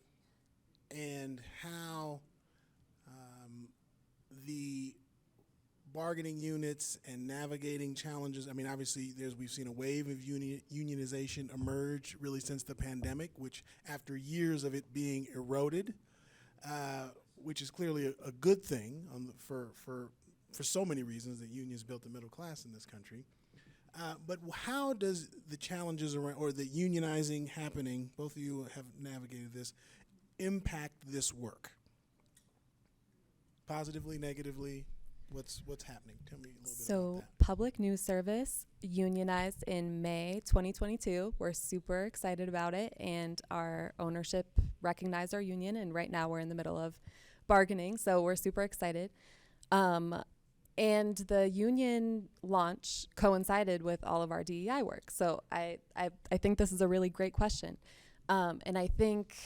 And how the bargaining units and navigating challenges. I mean, obviously, we've seen a wave of unionization emerge really since the pandemic, which after years of it being eroded, which is clearly a good thing for so many reasons that unions built the middle class in this country. But how does the challenges around, or the unionizing happening, both of you have navigated this, impact this work? Positively, negatively, what's happening? Tell me a little bit about So that. Public News Service unionized in May 2022. We're super excited about it, and our ownership recognized our union, and right now we're in the middle of bargaining, so we're super excited. And the union launch coincided with all of our DEI work. So I think this is a really great question. And I think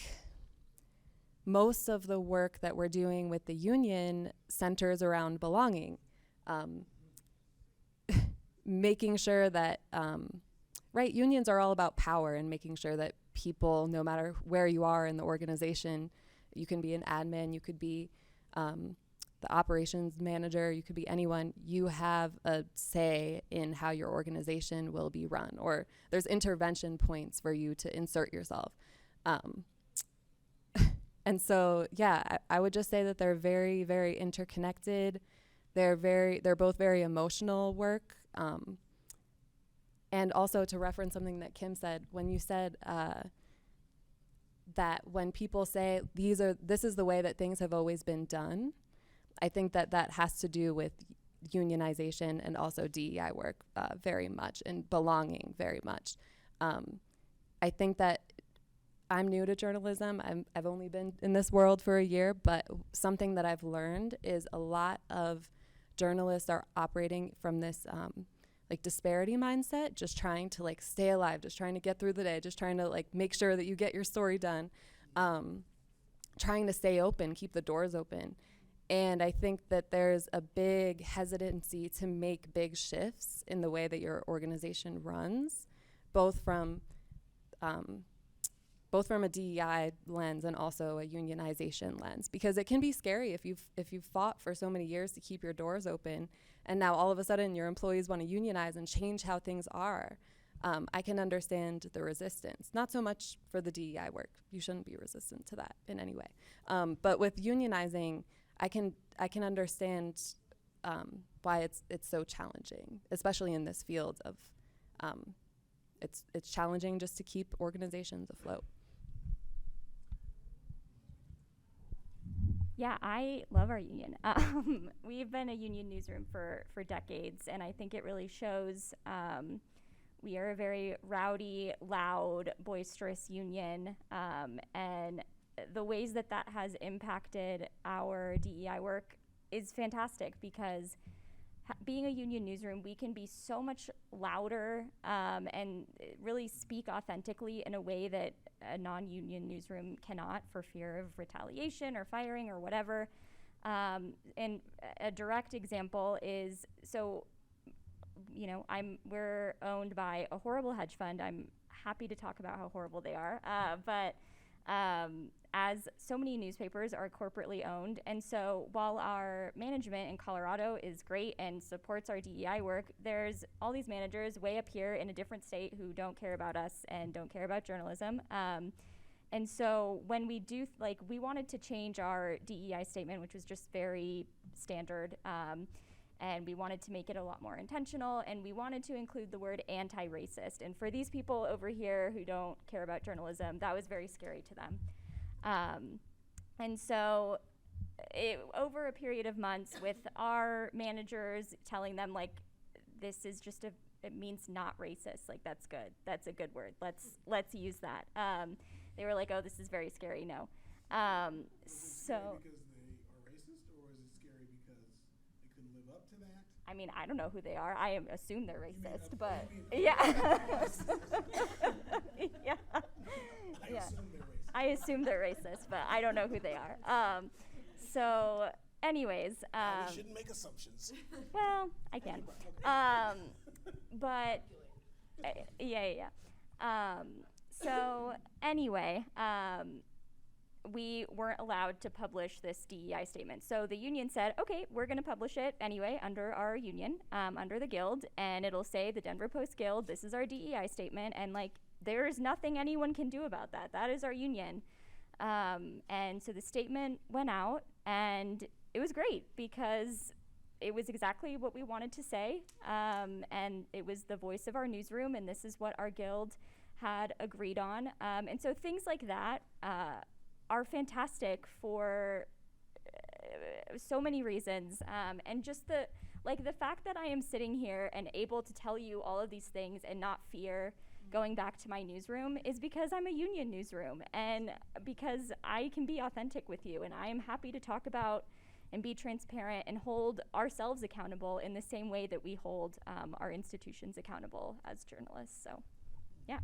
most of the work that we're doing with the union centers around belonging, making sure that, unions are all about power and making sure that people, no matter where you are in the organization, you can be an admin, you could be the operations manager, you could be anyone, you have a say in how your organization will be run, or there's intervention points for you to insert yourself. And so, yeah, I would just say that they're very, very interconnected. They're both very emotional work. And also, to reference something that Kim said, when you said that when people say this is the way that things have always been done, I think that has to do with unionization and also DEI work very much, and belonging very much. I think that I'm new to journalism. I've only been in this world for a year, but something that I've learned is a lot of journalists are operating from this disparity mindset, just trying to stay alive, just trying to get through the day, just trying to make sure that you get your story done, trying to stay open, keep the doors open. And I think that there's a big hesitancy to make big shifts in the way that your organization runs, both from a DEI lens and also a unionization lens, because it can be scary if you've fought for so many years to keep your doors open, and now all of a sudden your employees want to unionize and change how things are. I can understand the resistance, not so much for the DEI work. You shouldn't be resistant to that in any way. But with unionizing, I can understand why it's so challenging, especially in this field of it's challenging just to keep organizations afloat. Yeah, I love our union. We've been a union newsroom for decades, and I think it really shows we are a very rowdy, loud, boisterous union, and the ways that that has impacted our DEI work is fantastic, because being a union newsroom, we can be so much louder and really speak authentically in a way that a non-union newsroom cannot, for fear of retaliation or firing or whatever. And a direct example is, so, you know, we're owned by a horrible hedge fund. I'm happy to talk about how horrible they are, but as so many newspapers are corporately owned, and so while our management in Colorado is great and supports our DEI work, there's all these managers way up here in a different state who don't care about us and don't care about journalism. And so when we do, we wanted to change our DEI statement, which was just very standard, and we wanted to make it a lot more intentional, and we wanted to include the word anti-racist. And for these people over here who don't care about journalism, that was very scary to them. And so over a period of months, with our managers telling them, this is just it means not racist, that's good, that's a good word, let's use that. They were like, oh, this is very scary, no. So. Because they are racist, or is it scary because they couldn't live up to that? I mean, I don't know who they are. I assume they're racist, but yeah. Yeah. Yeah. I assume they're racist, but I don't know who they are. So, anyways, we shouldn't make assumptions. well, I can. But yeah. So anyway, we weren't allowed to publish this DEI statement. So the union said, okay, we're going to publish it anyway under our union, under the guild, and it'll say the Denver Post Guild, this is our DEI statement, and there's nothing anyone can do about that. That is our union. And so the statement went out, and it was great because it was exactly what we wanted to say, and it was the voice of our newsroom, and this is what our guild had agreed on. And so things like that are fantastic for so many reasons, and just the fact that I am sitting here and able to tell you all of these things and not fear going back to my newsroom is because I'm a union newsroom, and because I can be authentic with you, and I am happy to talk about and be transparent and hold ourselves accountable in the same way that we hold our institutions accountable as journalists. So, yeah.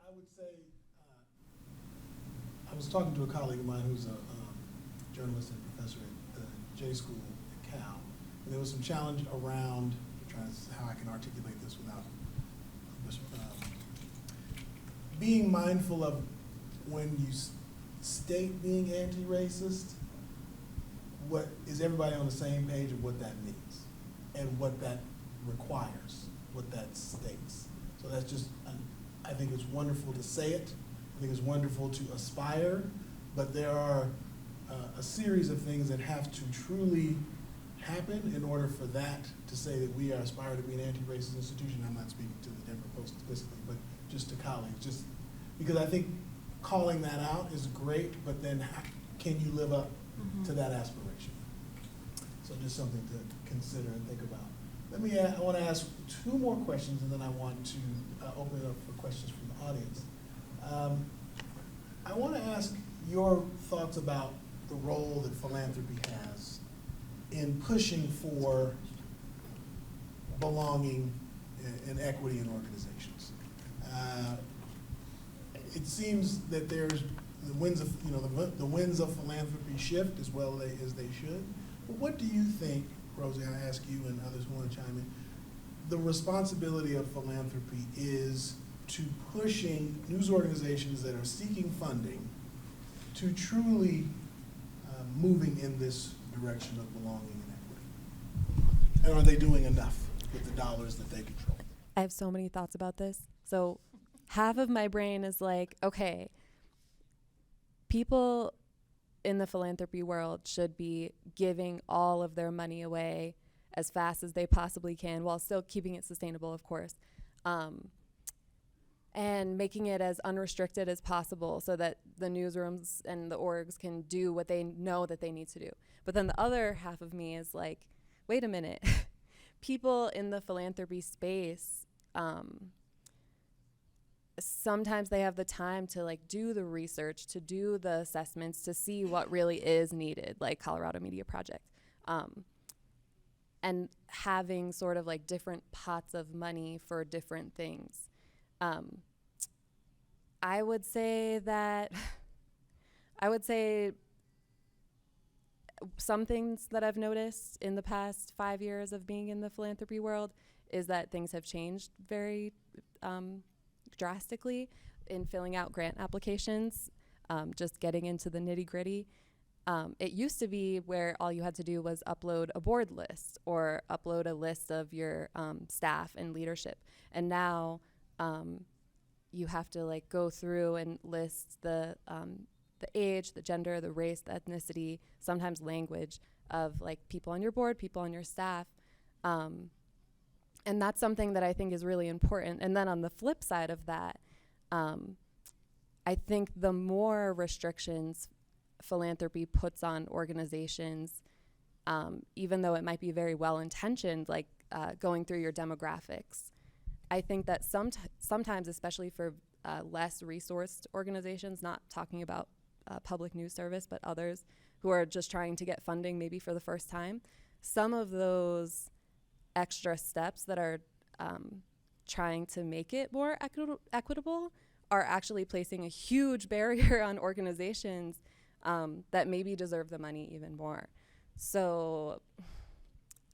I would say, I was talking to a colleague of mine who's a journalist and professor at the J School at Cal, and there was some challenge around how I can articulate this without being mindful of when you state being anti-racist, what is everybody on the same page of what that means and what that requires, what that states. So that's just, I think it's wonderful to say it. I think it's wonderful to aspire, but there are a series of things that have to truly happen in order for that to say that we aspire to be an anti-racist institution. I'm not speaking to the Denver Post explicitly, but just to colleagues, just because I think calling that out is great, but then can you live up to that aspiration? So just something to consider and think about. I want to ask two more questions, and then I want to open it up for questions from the audience. I want to ask your thoughts about the role that philanthropy has in pushing for belonging and equity in organizations. It seems that there's the winds of philanthropy shift as well as they should. But what do you think, Rosie, I ask you and others who want to chime in, the responsibility of philanthropy is to pushing news organizations that are seeking funding to truly moving in this direction of belonging and equity? And are they doing enough with the dollars that they control? I have so many thoughts about this. So half of my brain is like, okay, people in the philanthropy world should be giving all of their money away as fast as they possibly can while still keeping it sustainable, of course, and making it as unrestricted as possible so that the newsrooms and the orgs can do what they know that they need to do. But then the other half of me is like, wait a minute, people in the philanthropy space, sometimes they have the time to like do the research, to do the assessments, to see what really is needed, like Colorado Media Project. And having sort of like different pots of money for different things. I would say some things that I've noticed in the past 5 years of being in the philanthropy world is that things have changed very drastically in filling out grant applications, just getting into the nitty-gritty. It used to be where all you had to do was upload a board list or upload a list of your staff and leadership. And now you have to like go through and list the age, the gender, the race, the ethnicity, sometimes language of like people on your board, people on your staff. And that's something that I think is really important. And then on the flip side of that, I think the more restrictions philanthropy puts on organizations, even though it might be very well-intentioned, like going through your demographics, I think that sometimes, especially for less resourced organizations, not talking about public news service, but others who are just trying to get funding maybe for the first time, some of those extra steps that are trying to make it more equitable are actually placing a huge barrier on organizations that maybe deserve the money even more. So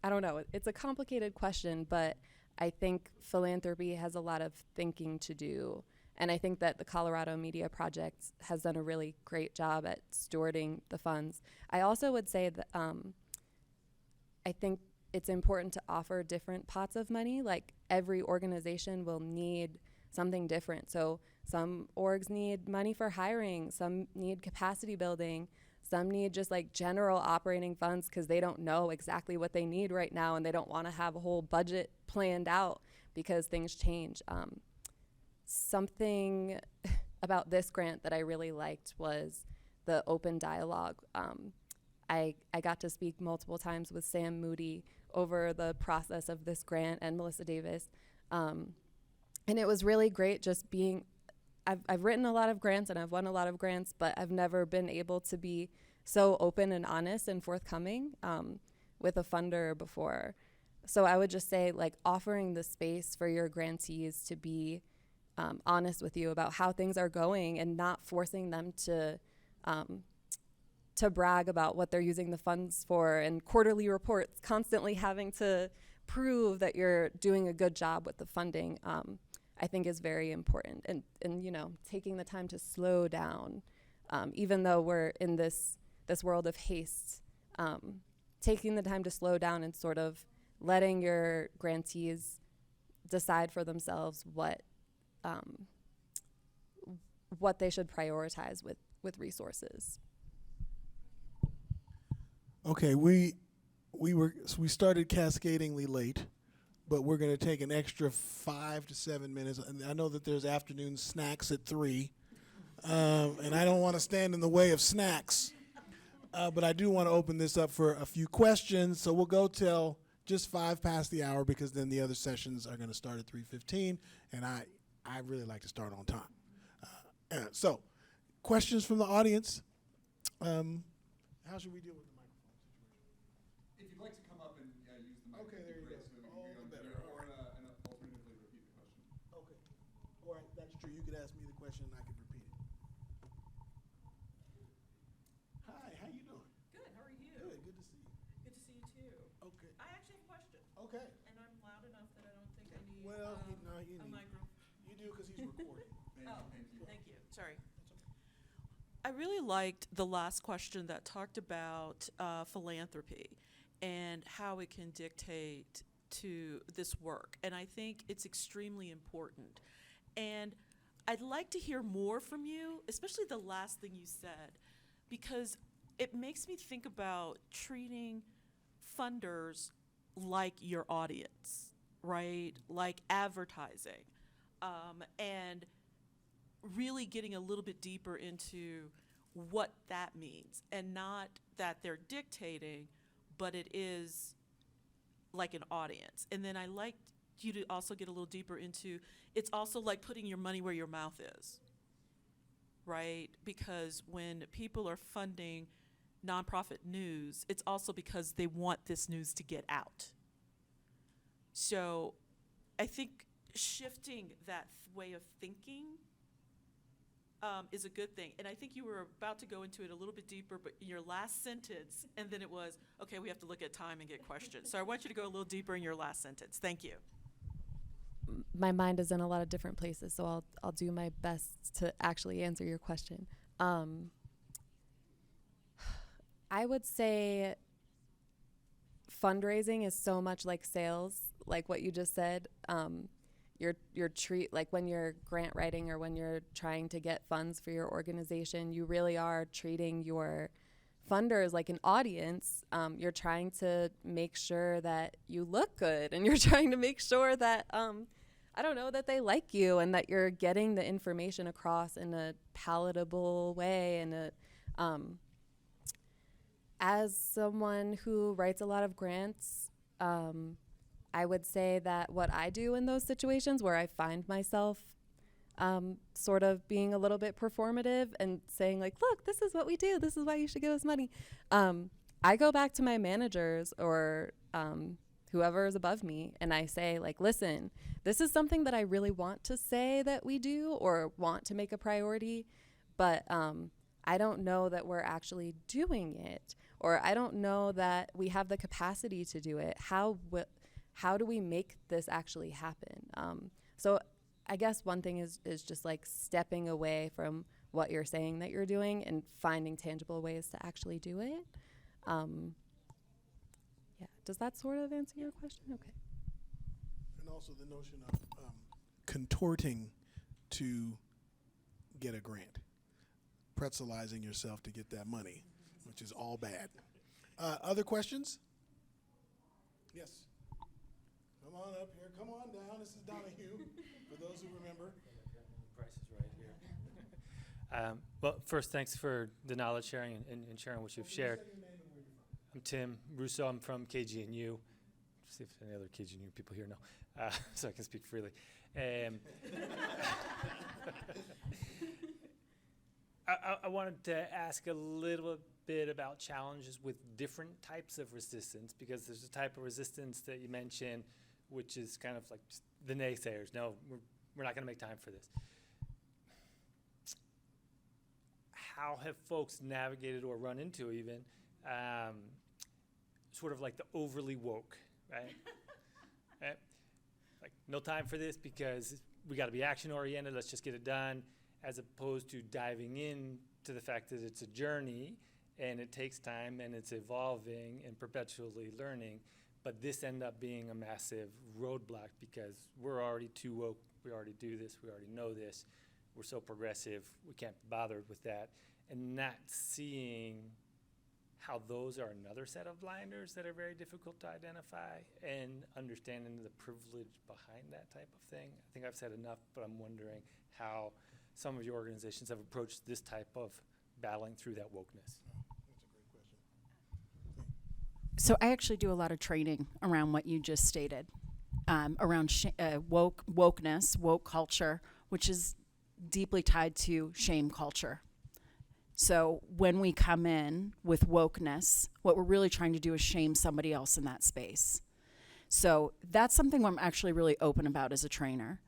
I don't know, it's a complicated question, but I think philanthropy has a lot of thinking to do. And I think that the Colorado Media Project has done a really great job at stewarding the funds. I also would say that I think it's important to offer different pots of money. Like every organization will need something different. So some orgs need money for hiring, some need capacity building, some need just like general operating funds because they don't know exactly what they need right now and they don't want to have a whole budget planned out because things change. Something about this grant that I really liked was the open dialogue. I got to speak multiple times with Sam Moody over the process of this grant and Melissa Davis. And it was really great just being, I've written a lot of grants and I've won a lot of grants, but I've never been able to be so open and honest and forthcoming with a funder before. So I would just say like offering the space for your grantees to be honest with you about how things are going and not forcing them to brag about what they're using the funds for and quarterly reports, constantly having to prove that you're doing a good job with the funding, I think is very important. And you know, taking the time to slow down, even though we're in this world of haste, taking the time to slow down and sort of letting your grantees decide for themselves what they should prioritize with resources. Okay, we started cascadingly late, but we're going to take an extra 5 to 7 minutes. And I know that there's afternoon snacks at 3, and I don't want to stand in the way of snacks, but I do want to open this up for a few questions. So we'll go till just 5 past the hour because then the other sessions are going to start at 3:15, and I really like to start on time. So, questions from the audience. How should we deal with the microphone situation? If you'd like to come up and use the mic, Okay, there you go. All the better. Or and alternatively repeat the question. Okay. All right, that's true. You could ask me the question and I could repeat it. Hi, how you doing? Good, how are you? Good to see you. Good to see you too. Okay. I actually have a question. Okay. And I'm loud enough that I don't think I need Well, you a need. microphone. You do because he's recording. Thank you. Sorry. I really liked the last question that talked about philanthropy and how it can dictate to this work. And I think it's extremely important. And I'd like to hear more from you, especially the last thing you said, because it makes me think about treating funders like your audience, right? Like advertising. And really getting a little bit deeper into what that means, and not that they're dictating, but it is like an audience. And then I liked you to also get a little deeper into, it's also like putting your money where your mouth is, right? Because when people are funding nonprofit news, it's also because they want this news to get out. So I think shifting that way of thinking is a good thing. And I think you were about to go into it a little bit deeper, but in your last sentence, and then it was, okay, we have to look at time and get questions. So I want you to go a little deeper in your last sentence. Thank you. My mind is in a lot of different places, so I'll do my best to actually answer your question. I would say fundraising is so much like sales, like what you just said. Your treat, like when you're grant writing or when you're trying to get funds for your organization, you really are treating your funders like an audience. You're trying to make sure that you look good, and you're trying to make sure that I don't know, that they like you, and that you're getting the information across in a palatable way. And as someone who writes a lot of grants, I would say that what I do in those situations where I find myself sort of being a little bit performative and saying like, look, this is what we do, this is why you should give us money. I go back to my managers or whoever is above me, and I say like, listen, this is something that I really want to say that we do or want to make a priority, but I don't know that we're actually doing it, or I don't know that we have the capacity to do it. How do we make this actually happen? So I guess one thing is just like stepping away from what you're saying that you're doing and finding tangible ways to actually do it. Yeah, does that sort of answer your question? Okay. And also the notion of contorting to get a grant, pretzelizing yourself to get that money, which is all bad. Other questions? Yes. Come on up here. Come on down. This is Donahue, for those who remember. Price is right here. Well, first, thanks for the knowledge sharing and sharing what you've shared. I'm Tim Russo. I'm from KGNU. See if any other KGNU people here know, so I can speak freely. I wanted to ask a little bit about challenges with different types of resistance, because there's a type of resistance that you mentioned, which is kind of like the naysayers. No, we're not going to make time for this. How have folks navigated or run into even sort of like the overly woke, right? Right? Like, no time for this because we got to be action oriented. Let's just get it done, as opposed to diving in to the fact that it's a journey and it takes time and it's evolving and perpetually learning. But this ended up being a massive roadblock because we're already too woke. We already do this. We already know this. We're so progressive. We can't be bothered with that. And not seeing how those are another set of blinders that are very difficult to identify, and understanding the privilege behind that type of thing. I think I've said enough, but I'm wondering how some of your organizations have approached this type of battling through that wokeness. That's a great question. So I actually do a lot of training around what you just stated, around wokeness, woke culture, which is deeply tied to shame culture. So when we come in with wokeness, what we're really trying to do is shame somebody else in that space. So that's something I'm actually really open about as a trainer.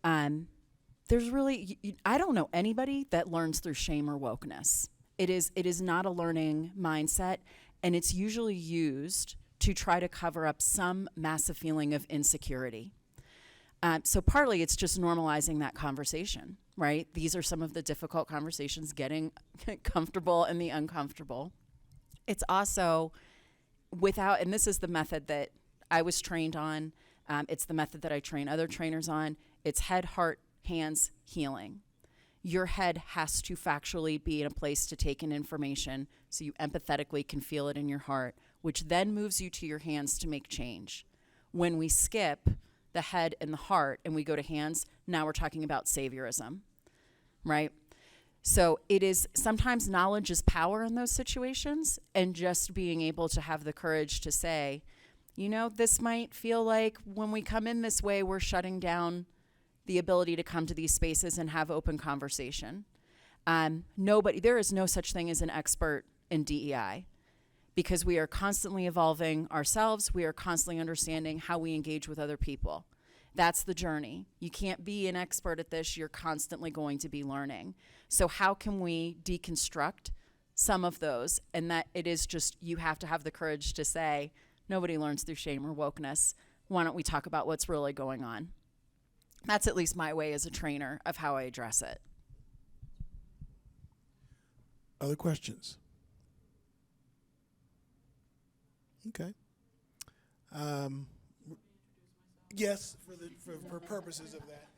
There's really, I don't know anybody that learns through shame or wokeness. It is not a learning mindset, and it's usually used to try to cover up some massive feeling of insecurity. So partly it's just normalizing that conversation, right? These are some of the difficult conversations, getting comfortable in the uncomfortable. It's also without, and this is the method that I was trained on, it's the method that I train other trainers on, it's head, heart, hands, healing. Your head has to factually be in a place to take in information so you empathetically can feel it in your heart, which then moves you to your hands to make change. When we skip the head and the heart and we go to hands, now we're talking about saviorism, right? So it is, sometimes knowledge is power in those situations, and just being able to have the courage to say, You know, this might feel like when we come in this way, we're shutting down the ability to come to these spaces and have open conversation. There is no such thing as an expert in DEI, because we are constantly evolving ourselves. We are constantly understanding how we engage with other people. That's the journey. You can't be an expert at this. You're constantly going to be learning. So how can we deconstruct some of those? And that it is just, you have to have the courage to say, nobody learns through shame or wokeness. Why don't we talk about what's really going on? That's at least my way as a trainer of how I address it. Other questions? Okay. Yes, for purposes of that.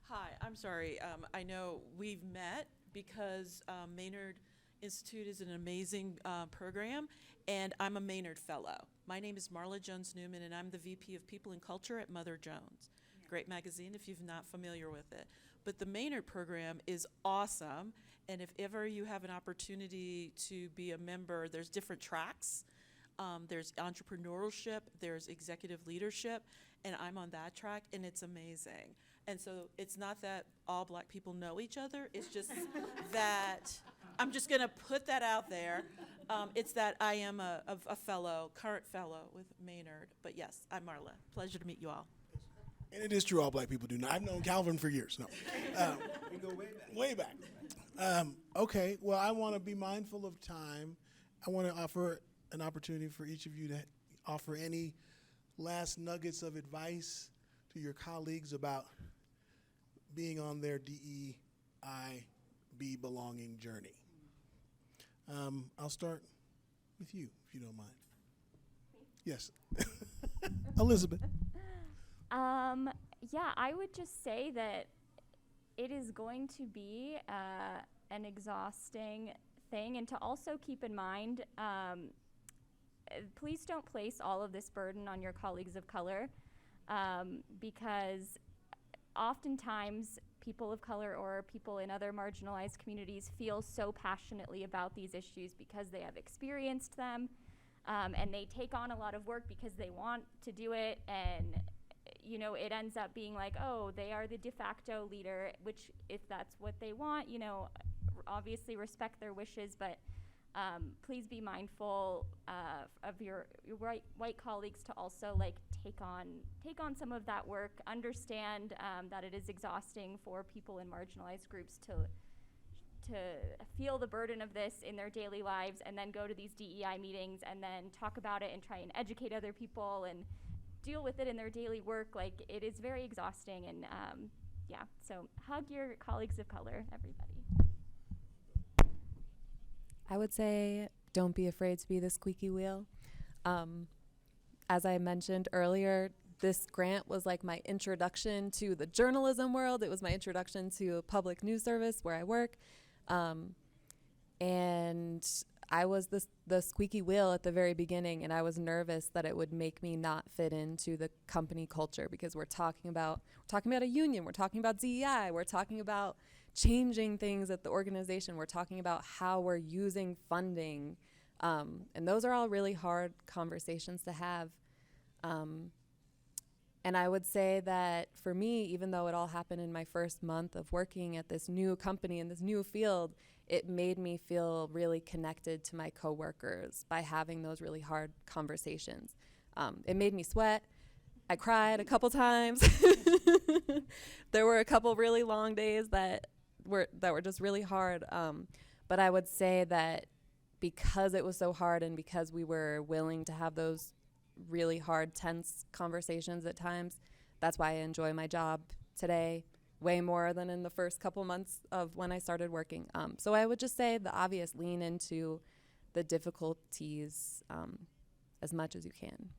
Hi, I'm sorry. I know we've met because Maynard Institute is an amazing program, and I'm a Maynard Fellow. My name is Marla Jones-Newman, and I'm the VP of People and Culture at Mother Jones. Great magazine if you're not familiar with it. But the Maynard program is awesome, and if ever you have an opportunity to be a member, there's different tracks. There's entrepreneurship, there's executive leadership, and I'm on that track, and it's amazing. And so it's not that all Black people know each other, it's just that, I'm just gonna put that out there. It's that I am a fellow, current fellow with Maynard. But yes, I'm Marla. Pleasure to meet you all. And it is true, all Black people do not. I've known Calvin for years. No, We go way back. way back. Okay, well, I want to be mindful of time. I want to offer an opportunity for each of you to offer any last nuggets of advice to your colleagues about being on their DEI be belonging journey. I'll start with you, if you don't mind. Yes. Elizabeth. Yeah, I would just say that it is going to be an exhausting thing, and to also keep in mind, please don't place all of this burden on your colleagues of color, because oftentimes people of color or people in other marginalized communities feel so passionately about these issues because they have experienced them, and they take on a lot of work because they want to do it, and you know, it ends up being like, oh, they are the de facto leader, which if that's what they want, you know, obviously respect their wishes, but please be mindful of your white colleagues to also like take on some of that work. Understand that it is exhausting for people in marginalized groups to feel the burden of this in their daily lives, and then go to these DEI meetings and then talk about it and try and educate other people and deal with it in their daily work. Like, it is very exhausting, and yeah, so hug your colleagues of color, everybody. I would say don't be afraid to be the squeaky wheel. As I mentioned earlier, this grant was like my introduction to the journalism world. It was my introduction to a public news service where I work. And I was the squeaky wheel at the very beginning, and I was nervous that it would make me not fit into the company culture, because we're talking about a union, we're talking about DEI, we're talking about changing things at the organization, we're talking about how we're using funding, and those are all really hard conversations to have. And I would say that for me, even though it all happened in my first month of working at this new company in this new field, it made me feel really connected to my coworkers by having those really hard conversations. It made me sweat. I cried a couple times. There were a couple really long days that were just really hard. But I would say that because it was so hard, and because we were willing to have those really hard, tense conversations at times, that's why I enjoy my job today way more than in the first couple months of when I started working. So I would just say the obvious: lean into the difficulties as much as you can.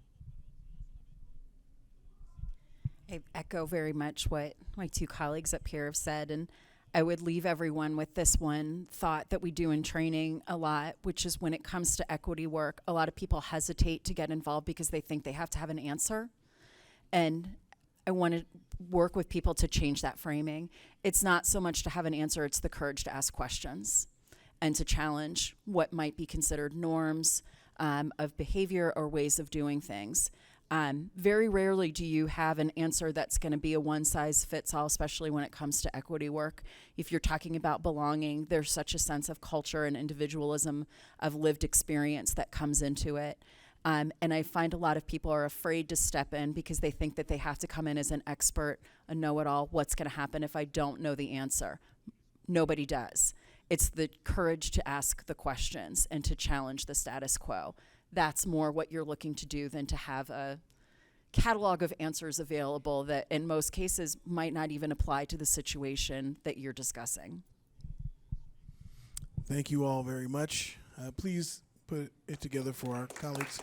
I echo very much what my two colleagues up here have said, and I would leave everyone with this one thought that we do in training a lot, which is when it comes to equity work, a lot of people hesitate to get involved because they think they have to have an answer. And I want to work with people to change that framing. It's not so much to have an answer, it's the courage to ask questions. and to challenge what might be considered norms of behavior or ways of doing things. Very rarely do you have an answer that's going to be a one-size-fits-all, especially when it comes to equity work. If you're talking about belonging, there's such a sense of culture and individualism, of lived experience that comes into it. And I find a lot of people are afraid to step in because they think that they have to come in as an expert, a know-it-all. What's going to happen if I don't know the answer? Nobody does. It's the courage to ask the questions and to challenge the status quo. That's more what you're looking to do than to have a catalog of answers available that in most cases might not even apply to the situation that you're discussing. Thank you all very much. Please put it together for our colleagues.